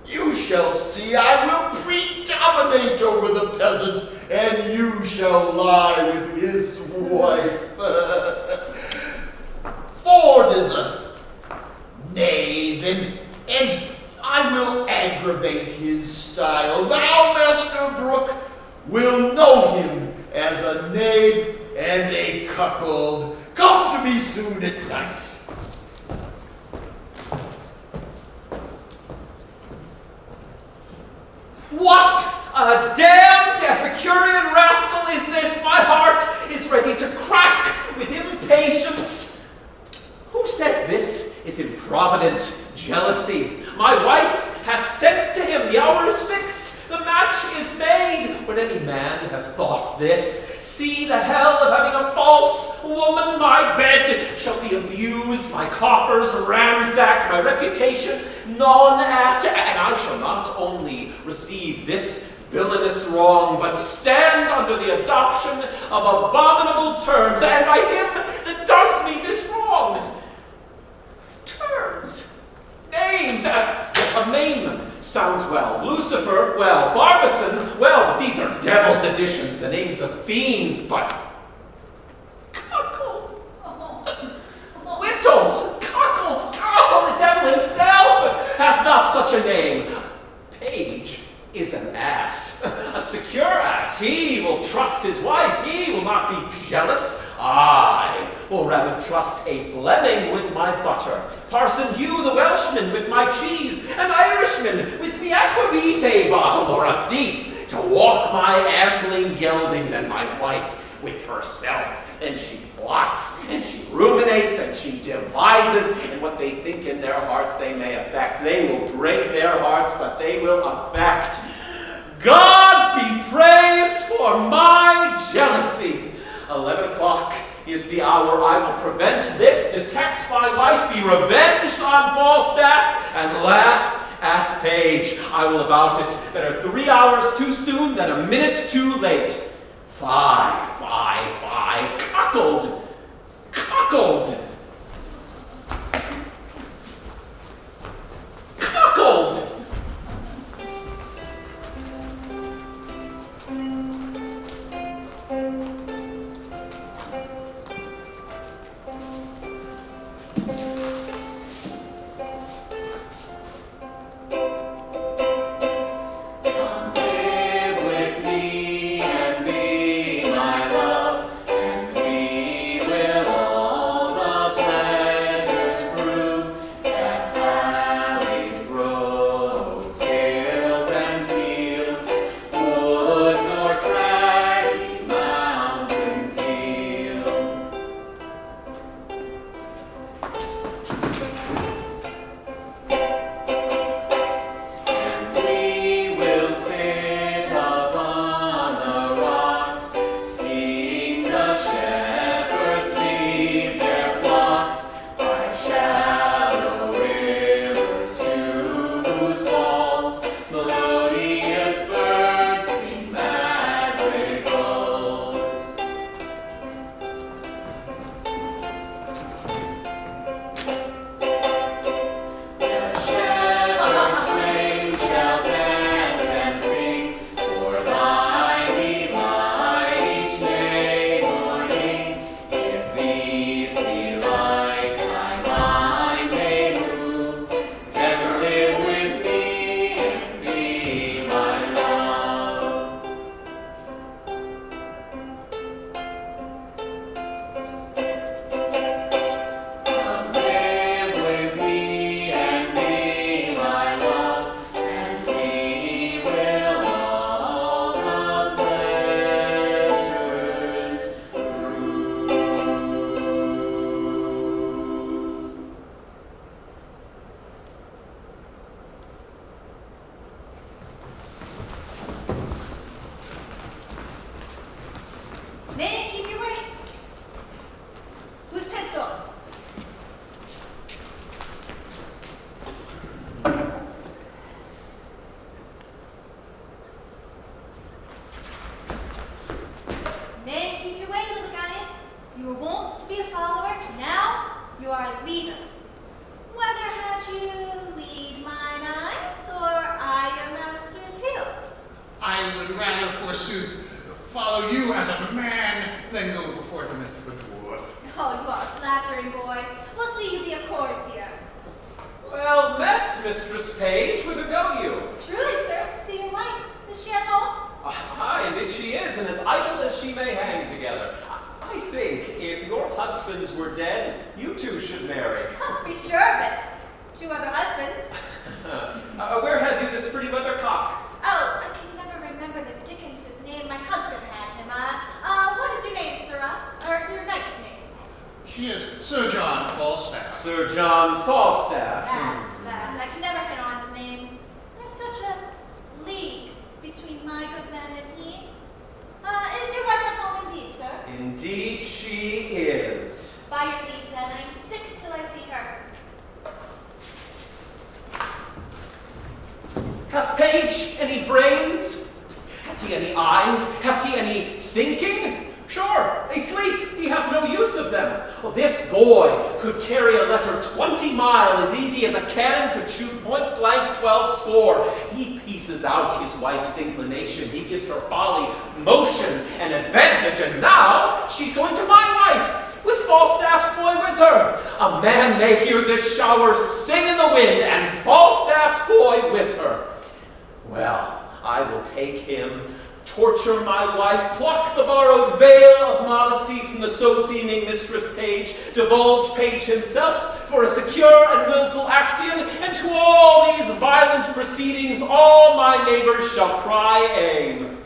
you shall see I will predominate over the peasant, and you shall lie with his wife. Ford is a knave, and I will aggravate his style. Thou, Master Brooke, will know him as a knave and a cuckold. Come to me soon at night. What a damned Epicurean rascal is this! My heart is ready to crack with impatience. Who says this is improvident jealousy? My wife hath sent to him, the hour is fixed, the match is made. Would any man have thought this? See the hell of having a false woman. My bed shall be abused, my coffers ransacked, my reputation gnawn at, and I shall not only receive this villainous wrong, but stand under the adoption of abominable terms, and by him that does me this wrong. Terms, names, a Maimon sounds well. Lucifer, well. Barbison, well. But these are devil's additions, the names of fiends, but Cuckold, Whittle, Cuckold, oh, the devil himself hath not such a name. Page is an ass, a secure ass. He will trust his wife. He will not be jealous. I will rather trust a Fleming with my butter, Parson Hugh the Welshman with my cheese, an Irishman with the aquavitae bottle, or a thief to walk my ambling gelding than my wife with herself. And she plots, and she ruminates, and she devises, and what they think in their hearts they may affect. They will break their hearts, but they will affect. God be praised for my jealousy. 11 o'clock is the hour. I will prevent this, detect my wife, be revenged on Falstaff, and laugh at Page. I will about it. Better 3 hours too soon than a minute too late. Fie. Cuckold. Cuckold. Cuckold. All the pistol. Nay, keep your way, little giant. You were wont to be a follower, now you are a leader. Whether had you lead mine eyes, or I your master's heels? I would rather, forsooth, follow you as a man than go before him as a dwarf. Oh, you are flattering, boy. We'll see you be a courtier. Well met, Mistress Page. Whither go you? Truly, sir, to see your wife. Is she at home? Aye, indeed she is, and as idle as she may hang together. I think if your husbands were dead, you two should marry. Be sure of it. 2 other husbands. Where had you this pretty weathercock? Oh, I can never remember the Dickens' name. My husband had him. What is your name, sirrah? Or your knight's name? He is Sir John Falstaff. Sir John Falstaff. That's that. I can never hit on his name. There's such a league between my good man and he. Is your wife at home indeed, sir? Indeed she is. By your leave, then. I'm sick till I see her. Hath Page any brains? Hath he any eyes? Hath he any thinking? Sure, they sleep. He hath no use of them. Well, this boy could carry a letter 20 mile as easy as a cannon could shoot point blank 12 score. He pieces out his wife's inclination. He gives her folly, motion, and advantage, and now she's going to my wife, with Falstaff's boy with her. A man may hear this shower sing in the wind, and Falstaff's boy with her. Well, I will take him, torture my wife, pluck the borrowed veil of modesty from the so-seeming Mistress Page, divulge Page himself for a secure and willful Actian, and to all these violent proceedings all my neighbors shall cry aim.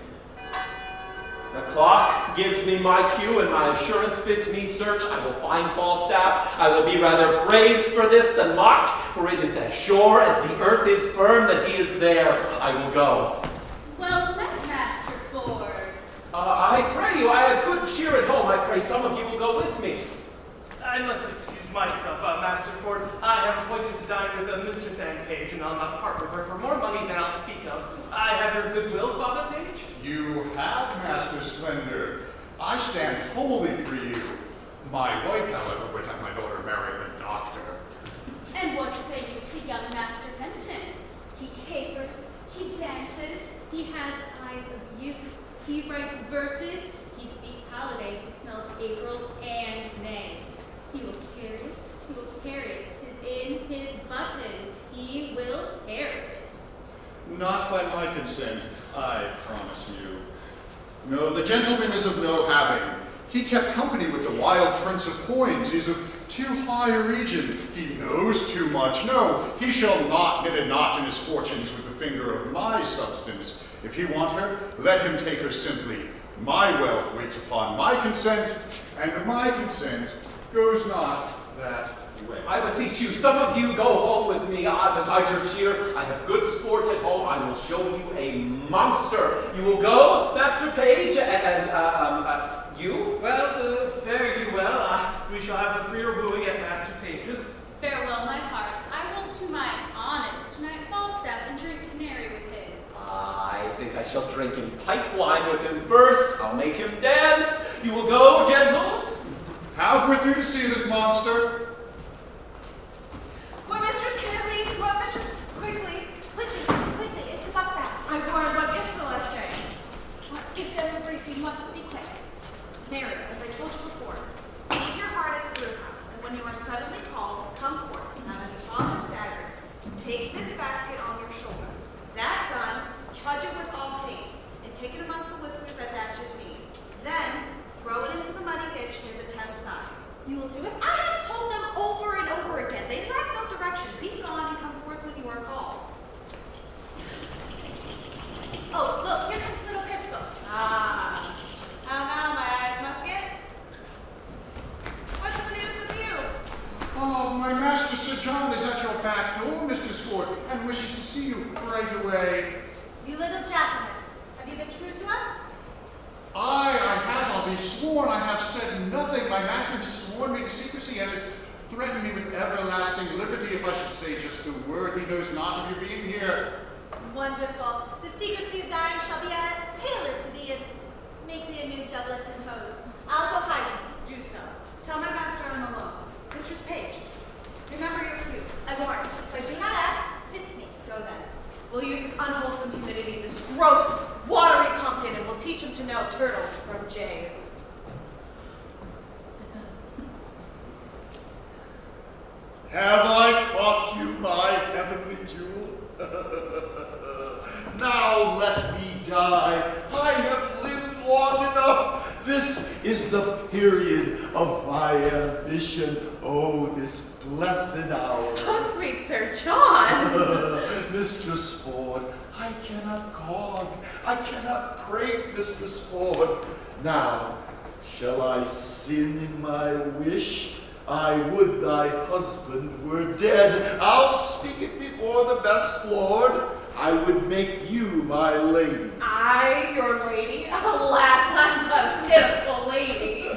The clock gives me my cue, and my assurance bids me search. I will find Falstaff. I will be rather praised for this than mocked, for it is as sure as the earth is firm that he is there. I will go. Well met, Master Ford. I pray you, I have good cheer at home. I pray some of you will go with me. I must excuse myself, Master Ford. I have appointed to dine with Mistress Anne Page, and I'll not part with her for more money than I'll speak of. I have your goodwill, Father Page? You have, Master Slender. I stand wholly for you. My wife, however, would have my daughter marry the doctor. And what say you to young Master Fenton? He capers, he dances, he has eyes of youth, he writes verses, he speaks holiday, he smells April and May. He will carry it, he will carry it. 'Tis in his buttons, he will carry it. Not by my consent, I promise you. No, the gentleman is of no having. He kept company with the wild Prince of Coins. He's of too high a region. He knows too much. No, he shall not knit a knot in his fortunes with the finger of my substance. If he want her, let him take her simply. My wealth waits upon my consent, and my consent goes not that way. I beseech you, some of you go home with me. Besides your cheer, I have good sport at home. I will show you a monster. You will go, Master Page, and you? Well, fare you well. We shall have the freer wooing at Master Page's. Farewell, my hearts. I will to my honest knight Falstaff and drink canary with him. I think I shall drink in pipe wine with him first. I'll make him dance. You will go, gentles? Have with you to see this monster. What, mistress, can I leave? What, mistress? Quickly. Quickly, it's the buck basket. I warn what pistol I say. Give them a briefing, must be quick. Mary, as I told you before, leave your heart at the brew house, and when you are suddenly called, come forth, not any pause or stagger. Take this basket on your shoulder. That done, trudge it with all haste, and take it amongst the whistlers at that need. Then, throw it into the muddy ditch near the Thames side. You will do it? I have told them over and over again. They lack no direction. Be gone and come forth when you are called. Oh, look, here comes the little pistol. Ah. How now, my eyes musket? What's the news with you? Oh, my master Sir John is at your back door, Mistress Ford, and wishes to see you right away. You little Jacobite, have you been true to us? I have shall be sworn I have said nothing. My master has sworn me to secrecy and has threatened me with everlasting liberty if I should say just a word. He knows not of your being here. Wonderful. The secrecy of thine shall be tailored to thee and make thee a new doublet and hose. I'll go hiding. Do so. Tell my master I'm alone. Mistress Page, remember your cue. I warn, if I do not act, miss me. Go then. We'll use this unwholesome humidity, this gross, watery pumpkin, and we'll teach him to know turtles from jays. Have I caught you, my heavenly jewel? Now let me die. I have lived long enough. This is the period of my ambition. Oh, this blessed hour. Oh, sweet Sir John. Mistress Ford, I cannot gog. I cannot pray, Mistress Ford. Now, shall I sin in my wish? I would thy husband were dead. I'll speak it before the best lord. I would make you my lady. I, your lady? Alas, I'm but a pitiful lady.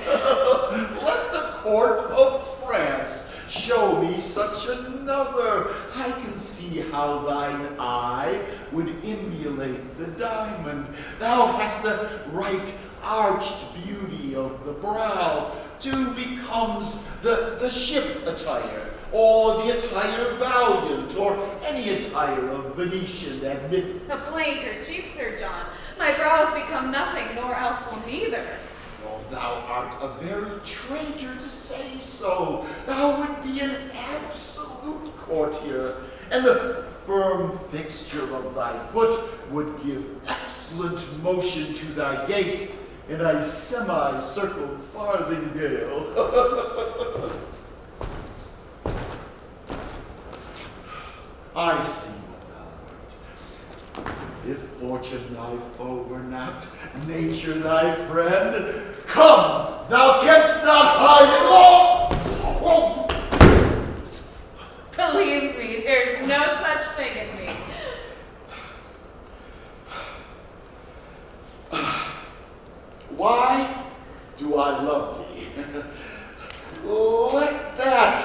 Let the court of France show me such another. I can see how thine eye would emulate the diamond. Thou hast the right arched beauty of the brow. Two becomes the ship attire, or the attire valiant, or any attire of Venetian admittance. A plain kerchief, Sir John. My brows become nothing, nor else will neither. Oh, thou art a very traitor to say so. Thou would be an absolute courtier, and the firm fixture of thy foot would give excellent motion to thy gait in a semicircled farthingale. I see what thou wert. If fortune thy foe were not, nature thy friend, come, thou canst not hide it all! Believe me, there's no such thing in me. Why do I love thee? Let that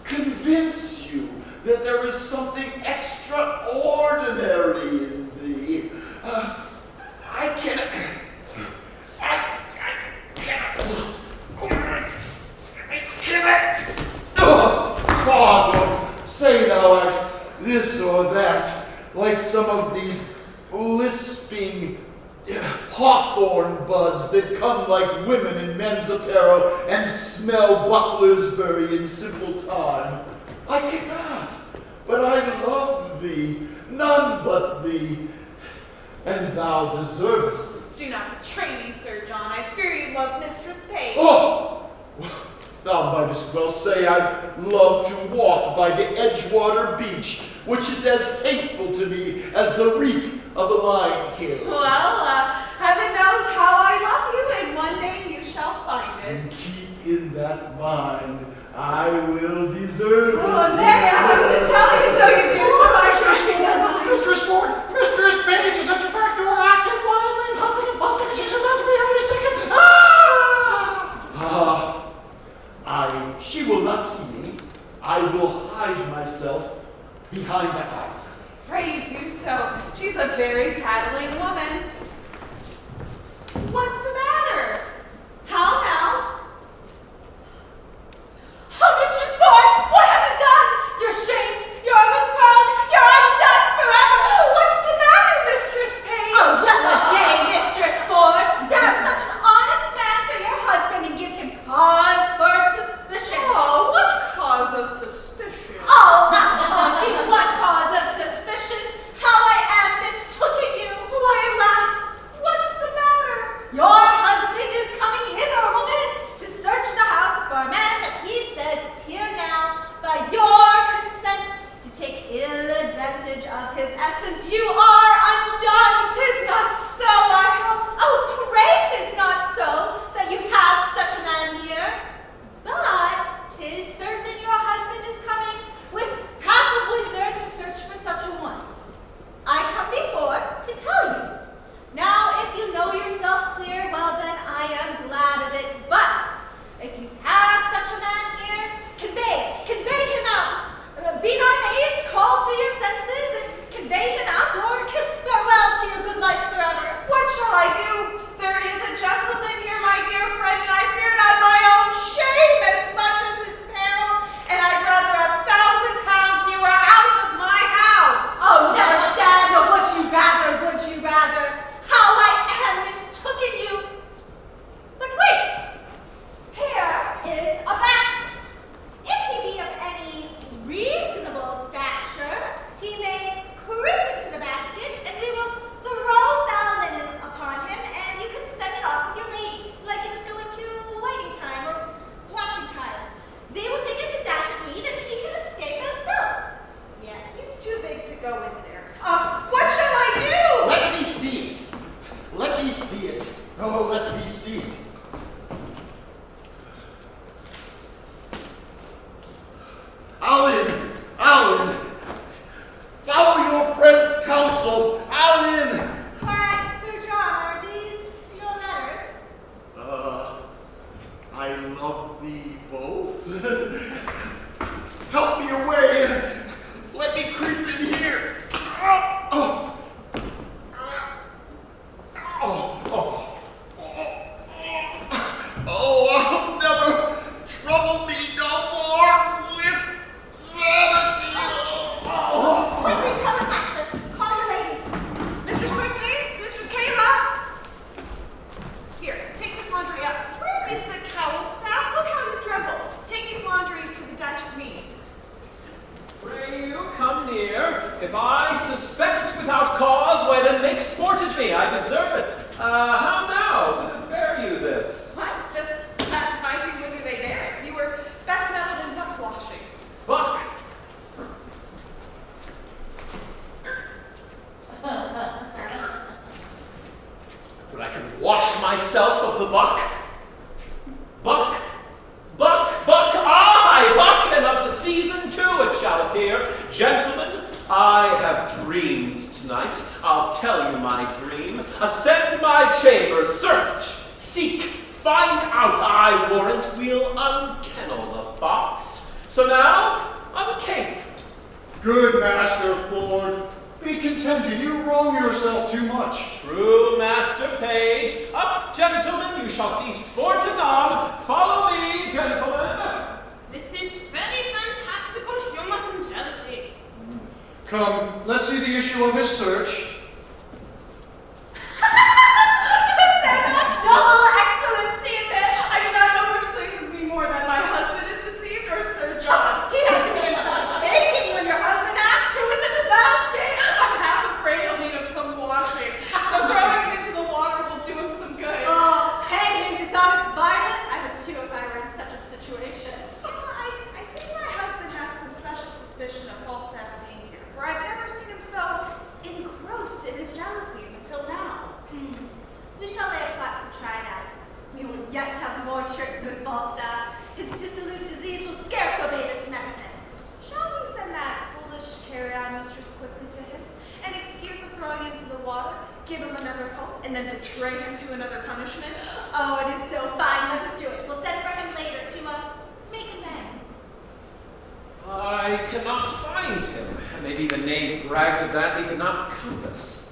convince you that there is something extraordinary in thee. I can't. Father, say thou art this or that, like some of these lisping hawthorn buds that come like women in men's apparel and smell Bucklersbury in simple time. I cannot, but I love thee, none but thee, and thou deservest it. Do not betray me, Sir John. I fear you love Mistress Page. Oh! Thou mightest well say I love to walk by the Edgewater beach, which is as hateful to me as the reek of a lion kill. Well, heaven knows how I love you, and one day you shall find it. And keep in that mind, I will deserve it. Oh, nay, I have to tell you so you do, so I trust me not. Mistress Ford, Mistress Page is at your back door, acting wildly and huffing and puffing, and she's about to be heard a second. She will not see me. I will hide myself behind the house. Pray you do so. She's a very tattling woman. What's the matter? How now? Oh, Mistress Ford, what have you done? You're shamed, you're overthrown, you're undone forever. What's the matter, Mistress Page? Oh, well a day, Mistress Ford, to have such an honest man for your husband and give him cause for suspicion. Oh, what cause of suspicion? Oh, Uncle, what cause of suspicion? How I am mistooken you. Why, alas, what's the matter? Your I love thee both. Help me away. Let me creep in here. Oh, I'll never trouble me no more with vanity. Quickly, come, Master. Call your ladies. Mistress Quickly, Mistress Kayla. Here, take this laundry up. Where is the cowl staff? Look how you tremble. Take these laundry to the Dutch Queen. Pray you come near. If I suspect without cause, why then make sport at me. I deserve it. How now? Whither bear you this? What? Find you whither they bear it. You were best mettled in buck washing. Buck! But I can wash myself of the buck. Buck! Buck! Buck! Aye! Buck! And of the season too it shall appear. Gentlemen, I have dreamed tonight. I'll tell you my dream. Ascend my chamber, search, seek, find out. I warrant we'll unkennel the fox. So now, uncape. Good Master Ford. Be contented. You wrong yourself too much. True, Master Page. Up, gentlemen, you shall see sport anon. Follow me, gentlemen. This is very fantastical humors and jealousies. Come, let's see the issue of his search. Is there not double excellency in this? I do not know which pleases me more, that my husband is deceived or Sir John. He had to be in such a taking when your husband asked who was in the basket. I'm half afraid he'll need of some washing, so throwing him into the water will do him some good. Oh, hang him, dishonest varlet. I would too if I were in such a situation. I think my husband had some special suspicion of Falstaff being here, for I've never seen him so engrossed in his jealousies until now. We shall lay a plot to try it out. We will yet have more tricks with Falstaff. His dissolute disease will scarce obey this medicine. Shall we send that foolish carry-on mistress quickly to him? An excuse of throwing into the water, give him another hope, and then betray him to another punishment? Oh, it is so fine. Let us do it. We'll send for him later to, make amends. I cannot find him. Maybe the knave bragged of that he could not compass.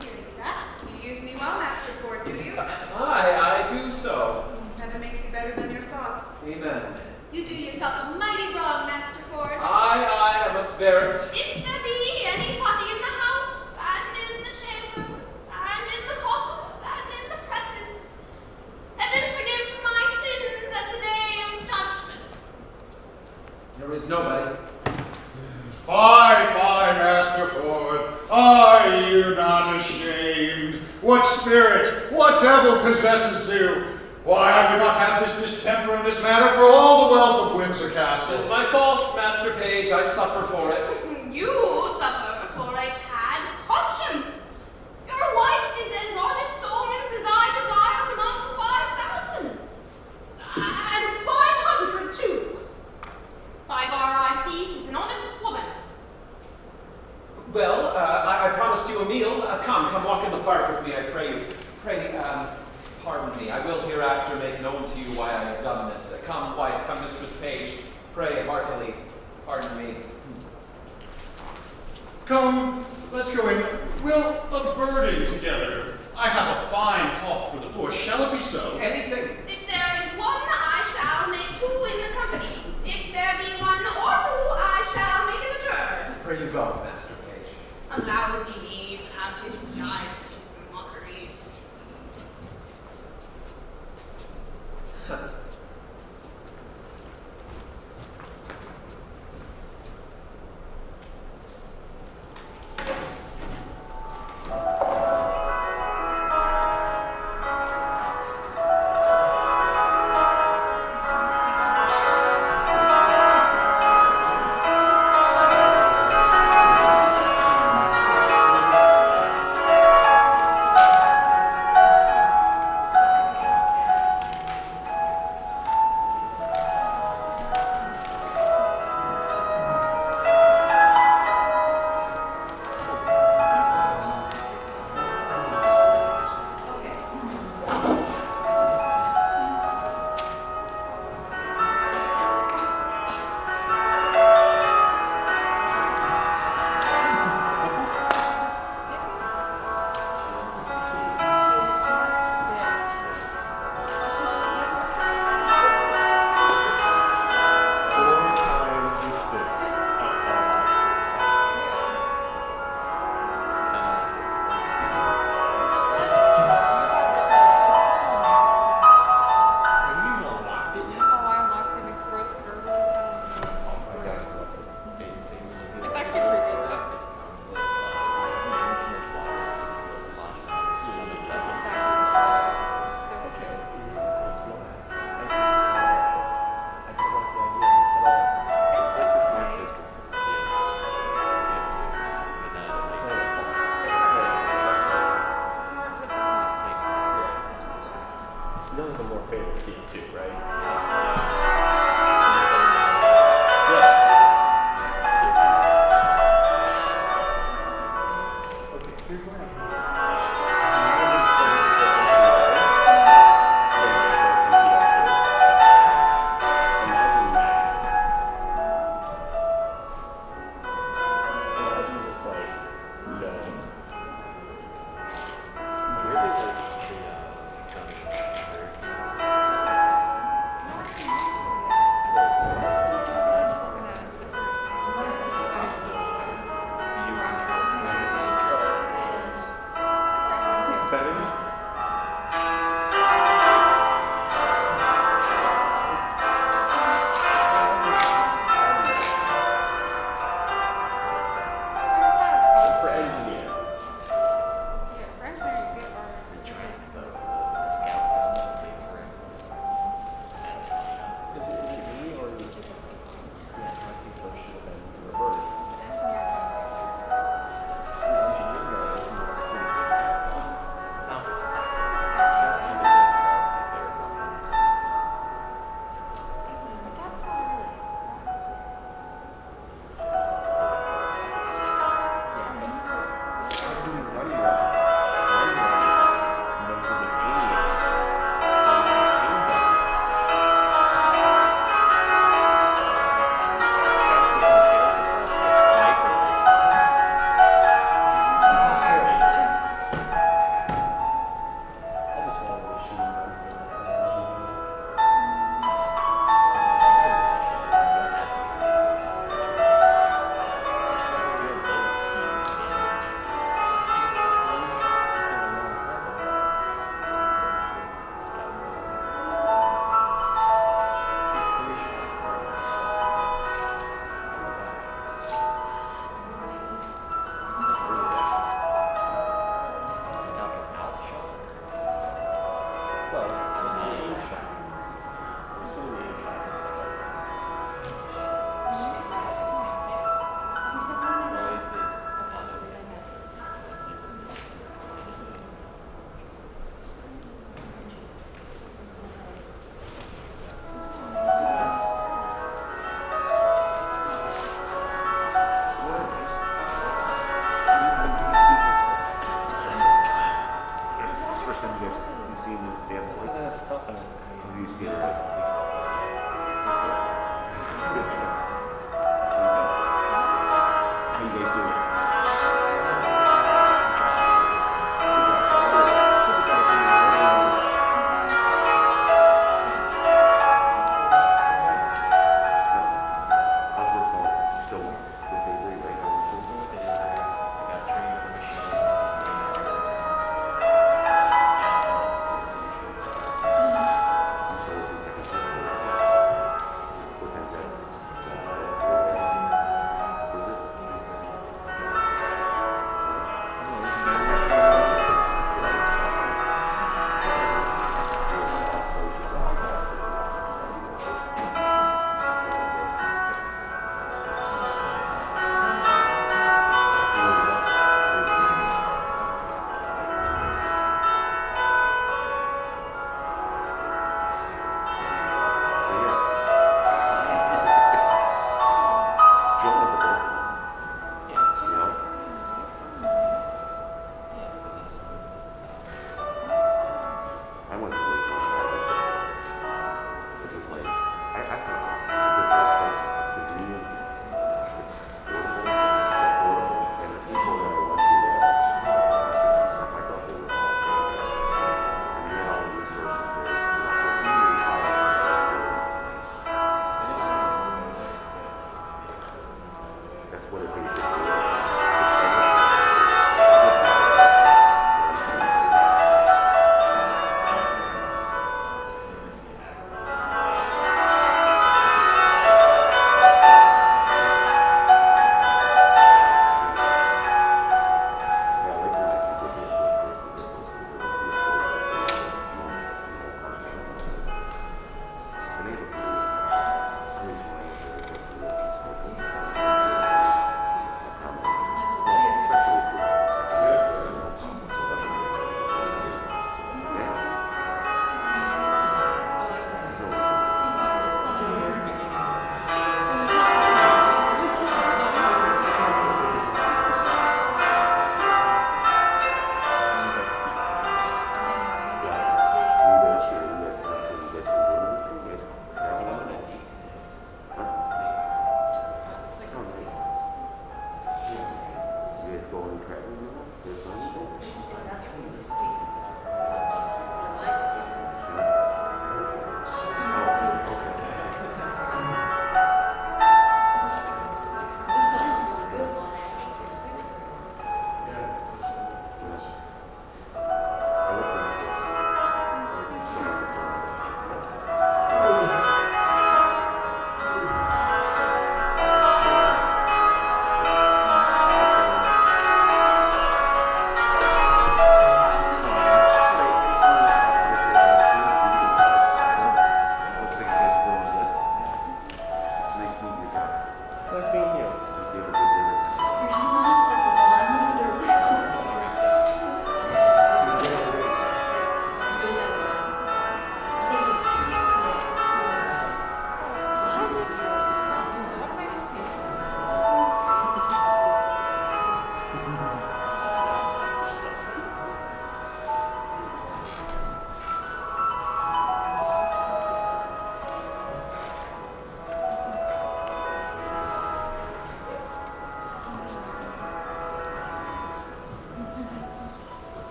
Hear that? You use me well, Master Ford, do you? Aye, I do so. Heaven makes you better than your thoughts. Amen. You do yourself a mighty wrong, Master Ford. Aye, I must bear it. If there be anybody in the house, and in the chambers, and in the coffers, and in the presses, heaven forgive my sins at the day of judgment. There is nobody. Fie, Master Ford. Are you not ashamed? What spirit, what devil possesses you? Why, I would not have this distemper in this matter for all the wealth of Windsor Castle. It's my fault, Master Page. I suffer for it. You suffer for a bad conscience. Your wife is as honest omens as I desire among 5,000. And 500 too. By gar, I see 'tis an honest woman. Well, I promised you a meal. Come walk in the park with me, I pray you. Pray, pardon me. I will hereafter make known to you why I have done this. Come, wife, come, Mistress Page. Pray heartily, pardon me. Come, let's go in. We'll a birding together. I have a fine hawk for the bush. Shall it be so? Anything. If there is one, I shall make two in the company. If there be one or two, I shall make the turn. Pray you go, Master Page. A lousy knave have his jibes and his mockeries.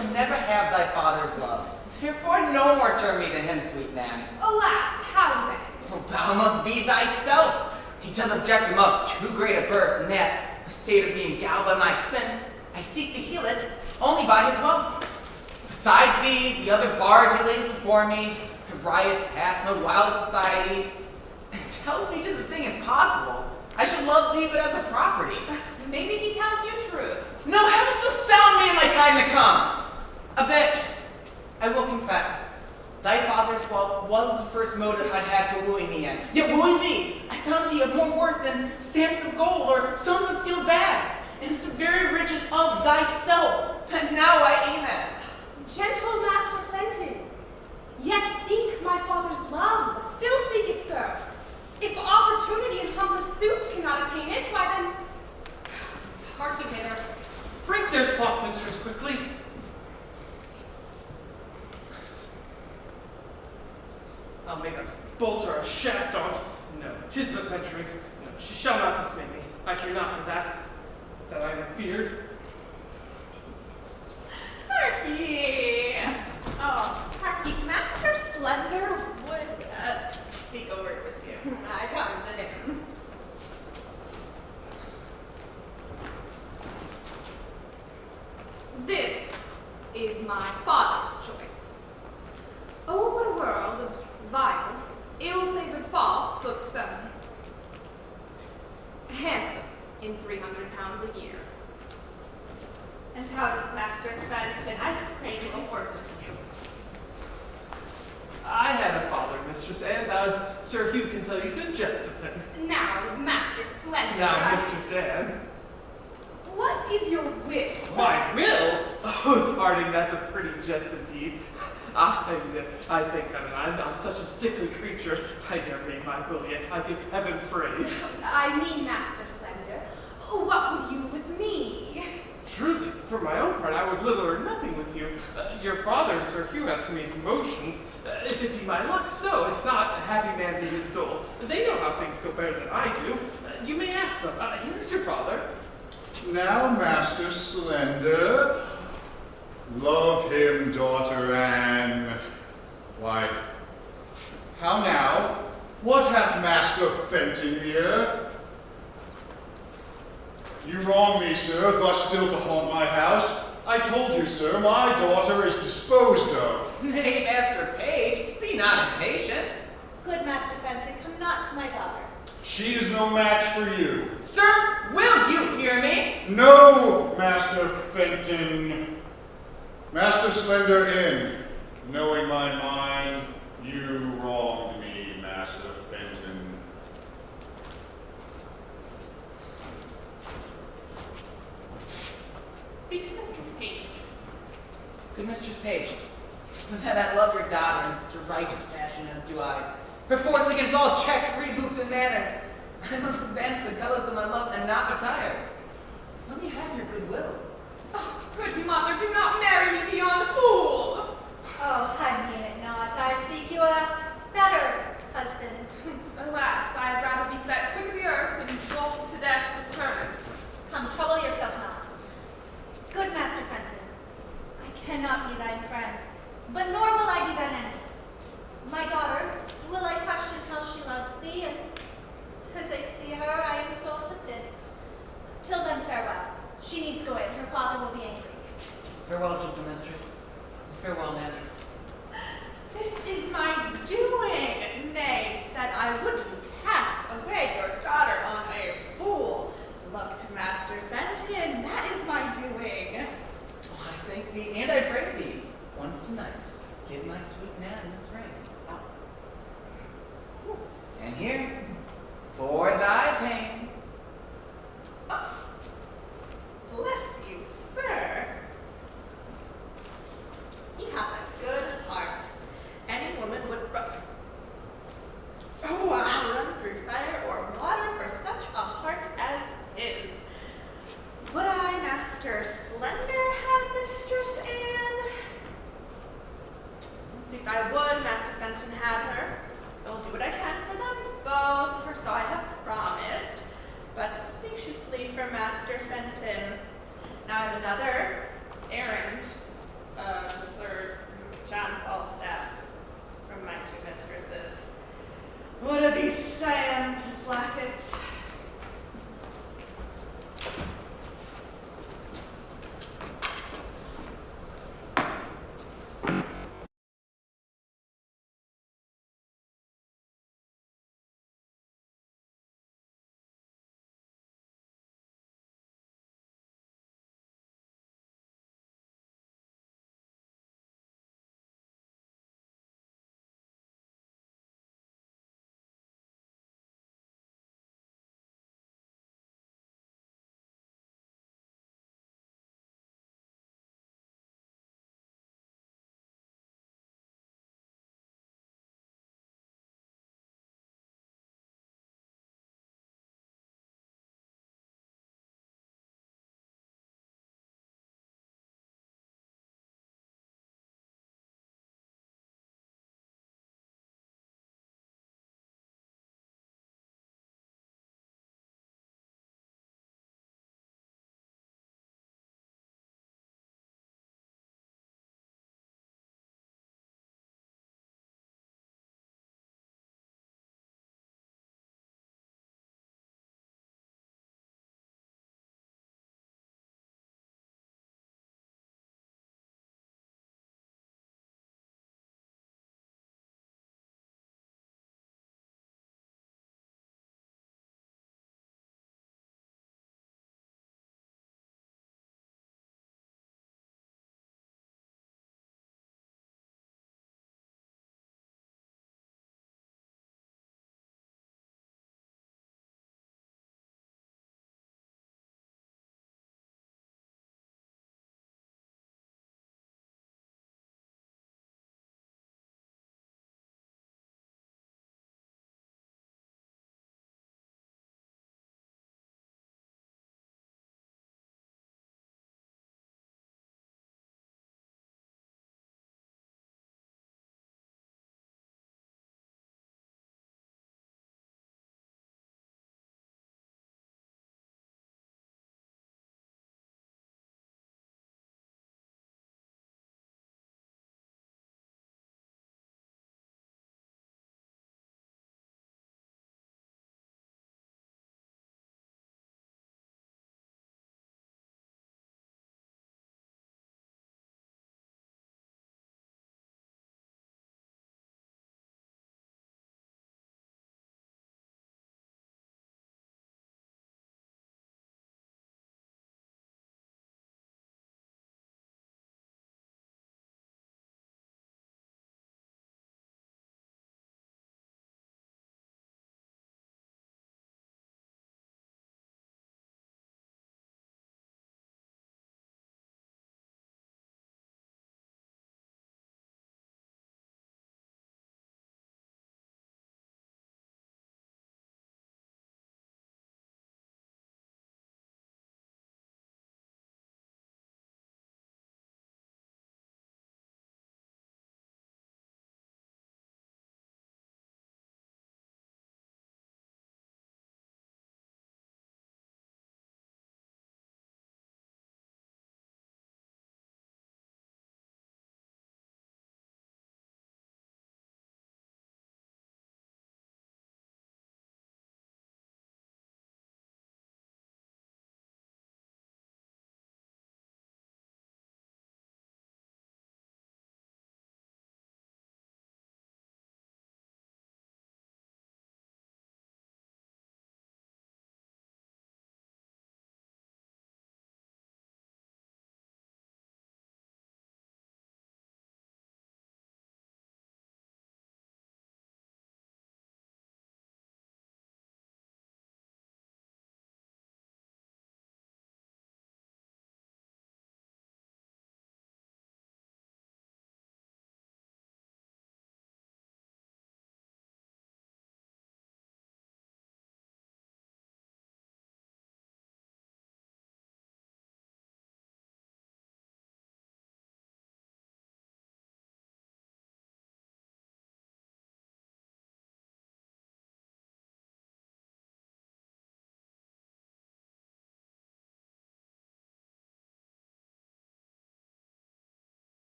shall never have thy father's love. Therefore no more turn me to him, sweet man. Alas, how then? Oh, thou must be thyself. He doth object him of too great a birth, and that, a state of being gouged by my expense, I seek to heal it only by his wealth. Beside these, the other bars he lays before me, I riot past no wild societies, and tells me to the thing impossible. I should love thee but as a property. Maybe he tells you truth. No, heavens will sound me in my time to come. A bit, I will confess, thy father's wealth was the first motive I had for wooing me in. Yet wooing thee, I found thee of more worth than stamps of gold or stones of sealed bags. It is the very riches of thyself that now I aim at. Gentle Master Fenton, yet seek my father's love. Still seek it, sir. If opportunity and humble suit cannot attain it, why then, hark you hither. Break their talk, mistress, quickly. I'll make a bolt or a shaft on't. No, 'tis but venturing. No, she shall not dismay me. I care not for that I am feared. Harky! Oh, Harky, Master Slender would speak a word with you. I come to him. This is my father's choice. Oh, what a world of vile, ill-favored faults looks handsome in 300 pounds a year. And how does Master Fenton? I pray you a word with you. I had a father, mistress, and Sir Hugh can tell you good jests of him. Now, Master Slender. Now, Mistress Anne. What is your will? My will? Oh, Harding, that's a pretty jest indeed. I thank heaven I'm not such a sickly creature. I never made my will yet. I give heaven praise. I mean, Master Slender, what would you with me? Truly, for my own part, I would little or nothing with you. Your father and Sir Hugh have made motions. If it be my luck, so. If not, a happy man be his dole. They know how things go better than I do. You may ask them. Here's your father. Now, Master Slender, love him, daughter Anne. Why, how now? What hath Master Fenton here? You wrong me, sir, thus still to haunt my house. I told you, sir, my daughter is disposed of. Nay, Master Page, be not impatient. Good Master Fenton, come not to my daughter. She is no match for you. Sir, will you hear me? No, Master Fenton. Master Slender in. Knowing my mind, you wronged me, Master Fenton. Speak to Mistress Page. Good Mistress Page, that I love your daughter in such a righteous fashion as do I. Perforce against all checks, rebooks, and manners, I must advance the colors of my love and not retire. Let me have your goodwill. Oh, good mother, do not marry me to yon fool. Oh, I mean it not. I seek you a better husband. Alas, I had rather be set quick of the earth than jolted to death with turnips. Come, trouble yourself not. Good Master Fenton, I cannot be thine friend, but nor will I be thine enemy. My daughter, will I question how she loves thee, and as I see her, I am so afflicted. Till then, farewell. She needs go in. Her father will be angry. Farewell, gentle mistress. Farewell, Ned. This is my doing. Nay, said I wouldn't cast away your daughter on a fool. Look to Master Fenton, that is my doing. Oh, I thank thee, and I pray thee, once tonight, give my sweet Nan this ring. And here, for thy pains. Oh, bless you, sir. You have a good heart. Any woman would run through fire or water for such a heart as his. Would I, Master Slender, have Mistress Anne? If I would, Master Fenton had her. I will do what I can for them both, for so I have promised. But spaciously for Master Fenton. Now I have another errand John Falstaff from my two mistresses. What a beast I am to slack it.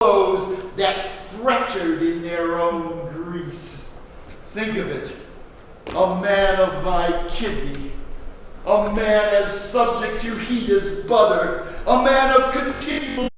clothes that frettered in their own grease. Think of it, a man of my kidney, a man as subject to heat as butter, a man of continual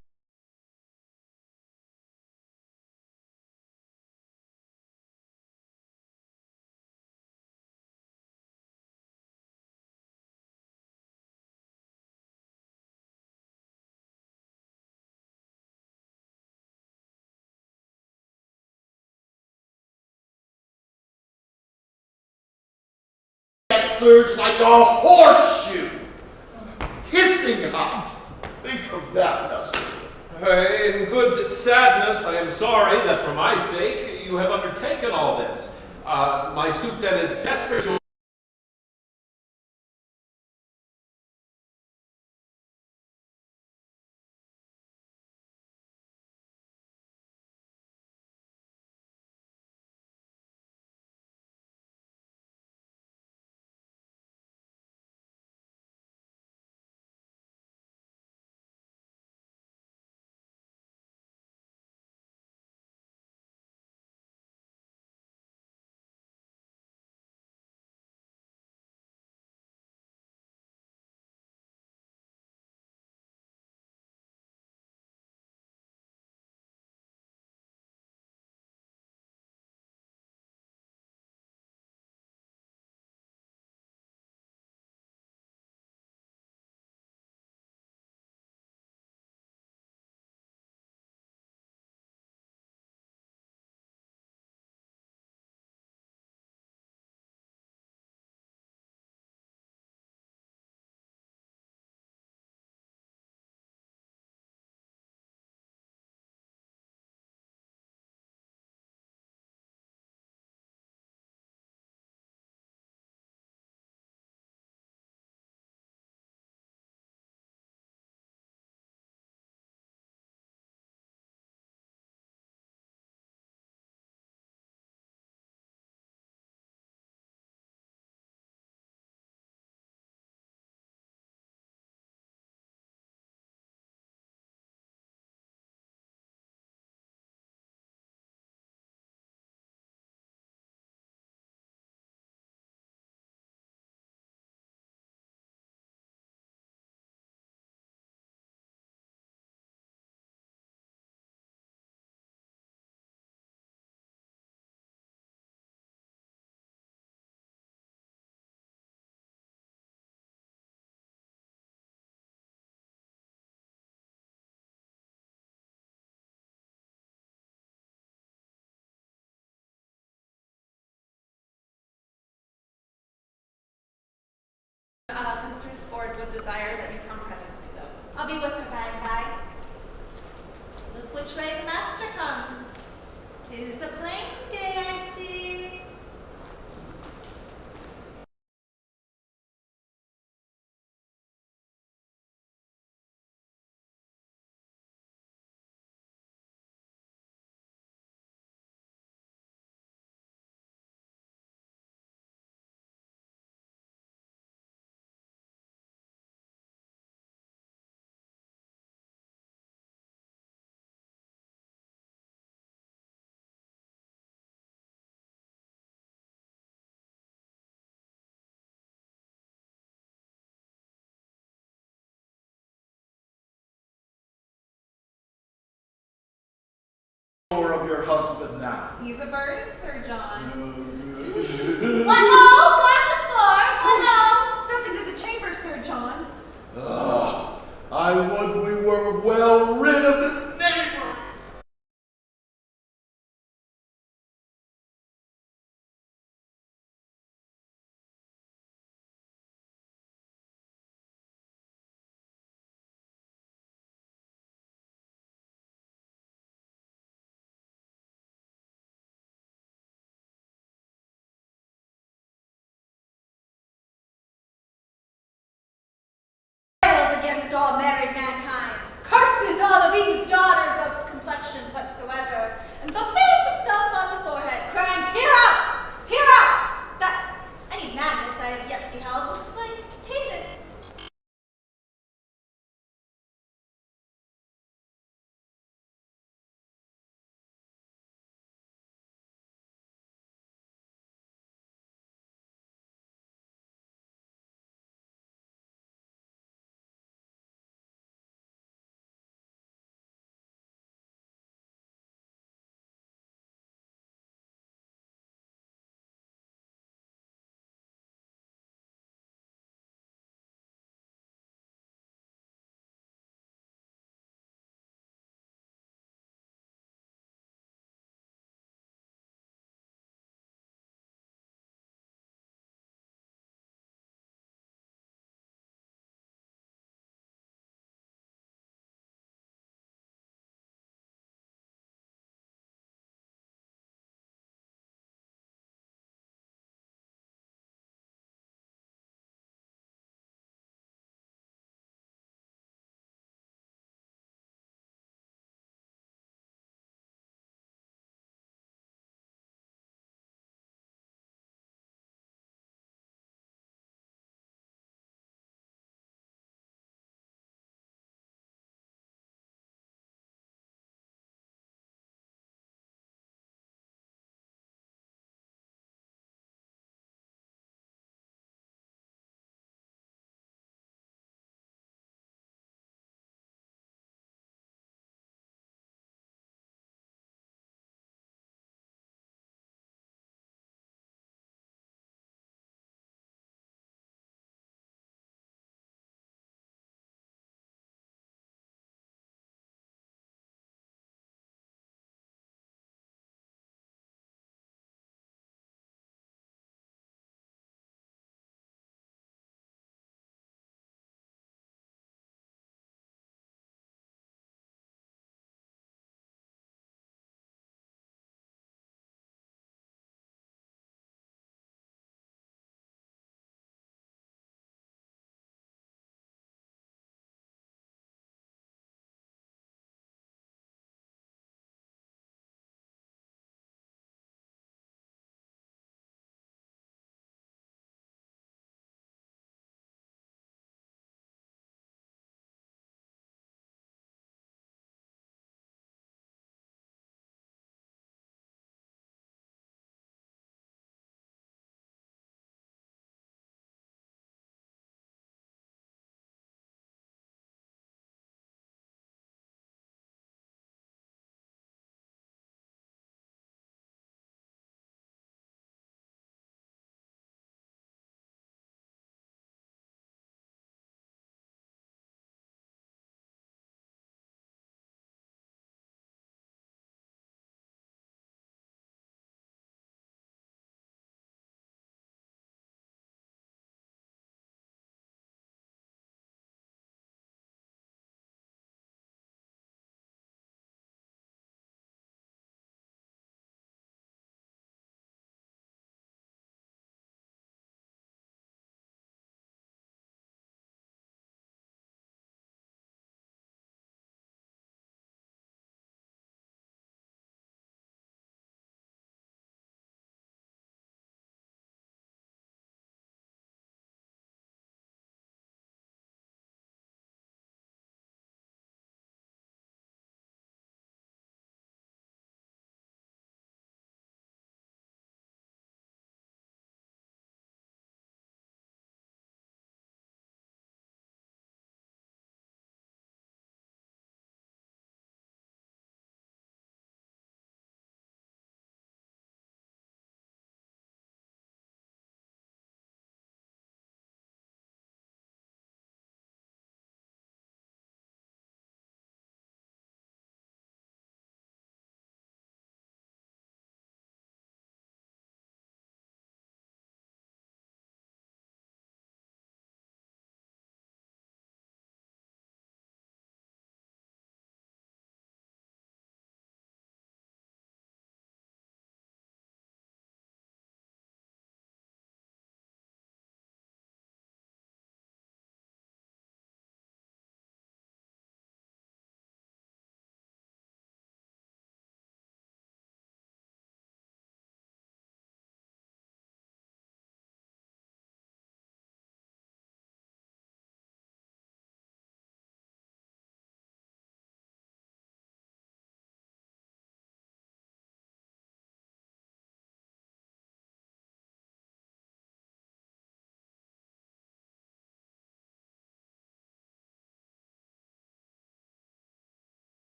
that surge like a horseshoe, hissing hot. Think of that, Nestor. In good sadness, I am sorry that for my sake you have undertaken all this. My suit then is desperate to Mistress Ford would desire that you come presently, though. I'll be with her by and by. Look which way the master comes. 'Tis a plain day, I see. Of your husband now. He's a burden, Sir John. What ho! Glass of four! What ho! Step into the chamber, Sir John. I would we were well rid of this neighbor. Against all married mankind, curses all of Eve's daughters of complexion whatsoever, and befails himself on the forehead, crying, "Peer out! Peer out!" That any madness I have yet beheld looks like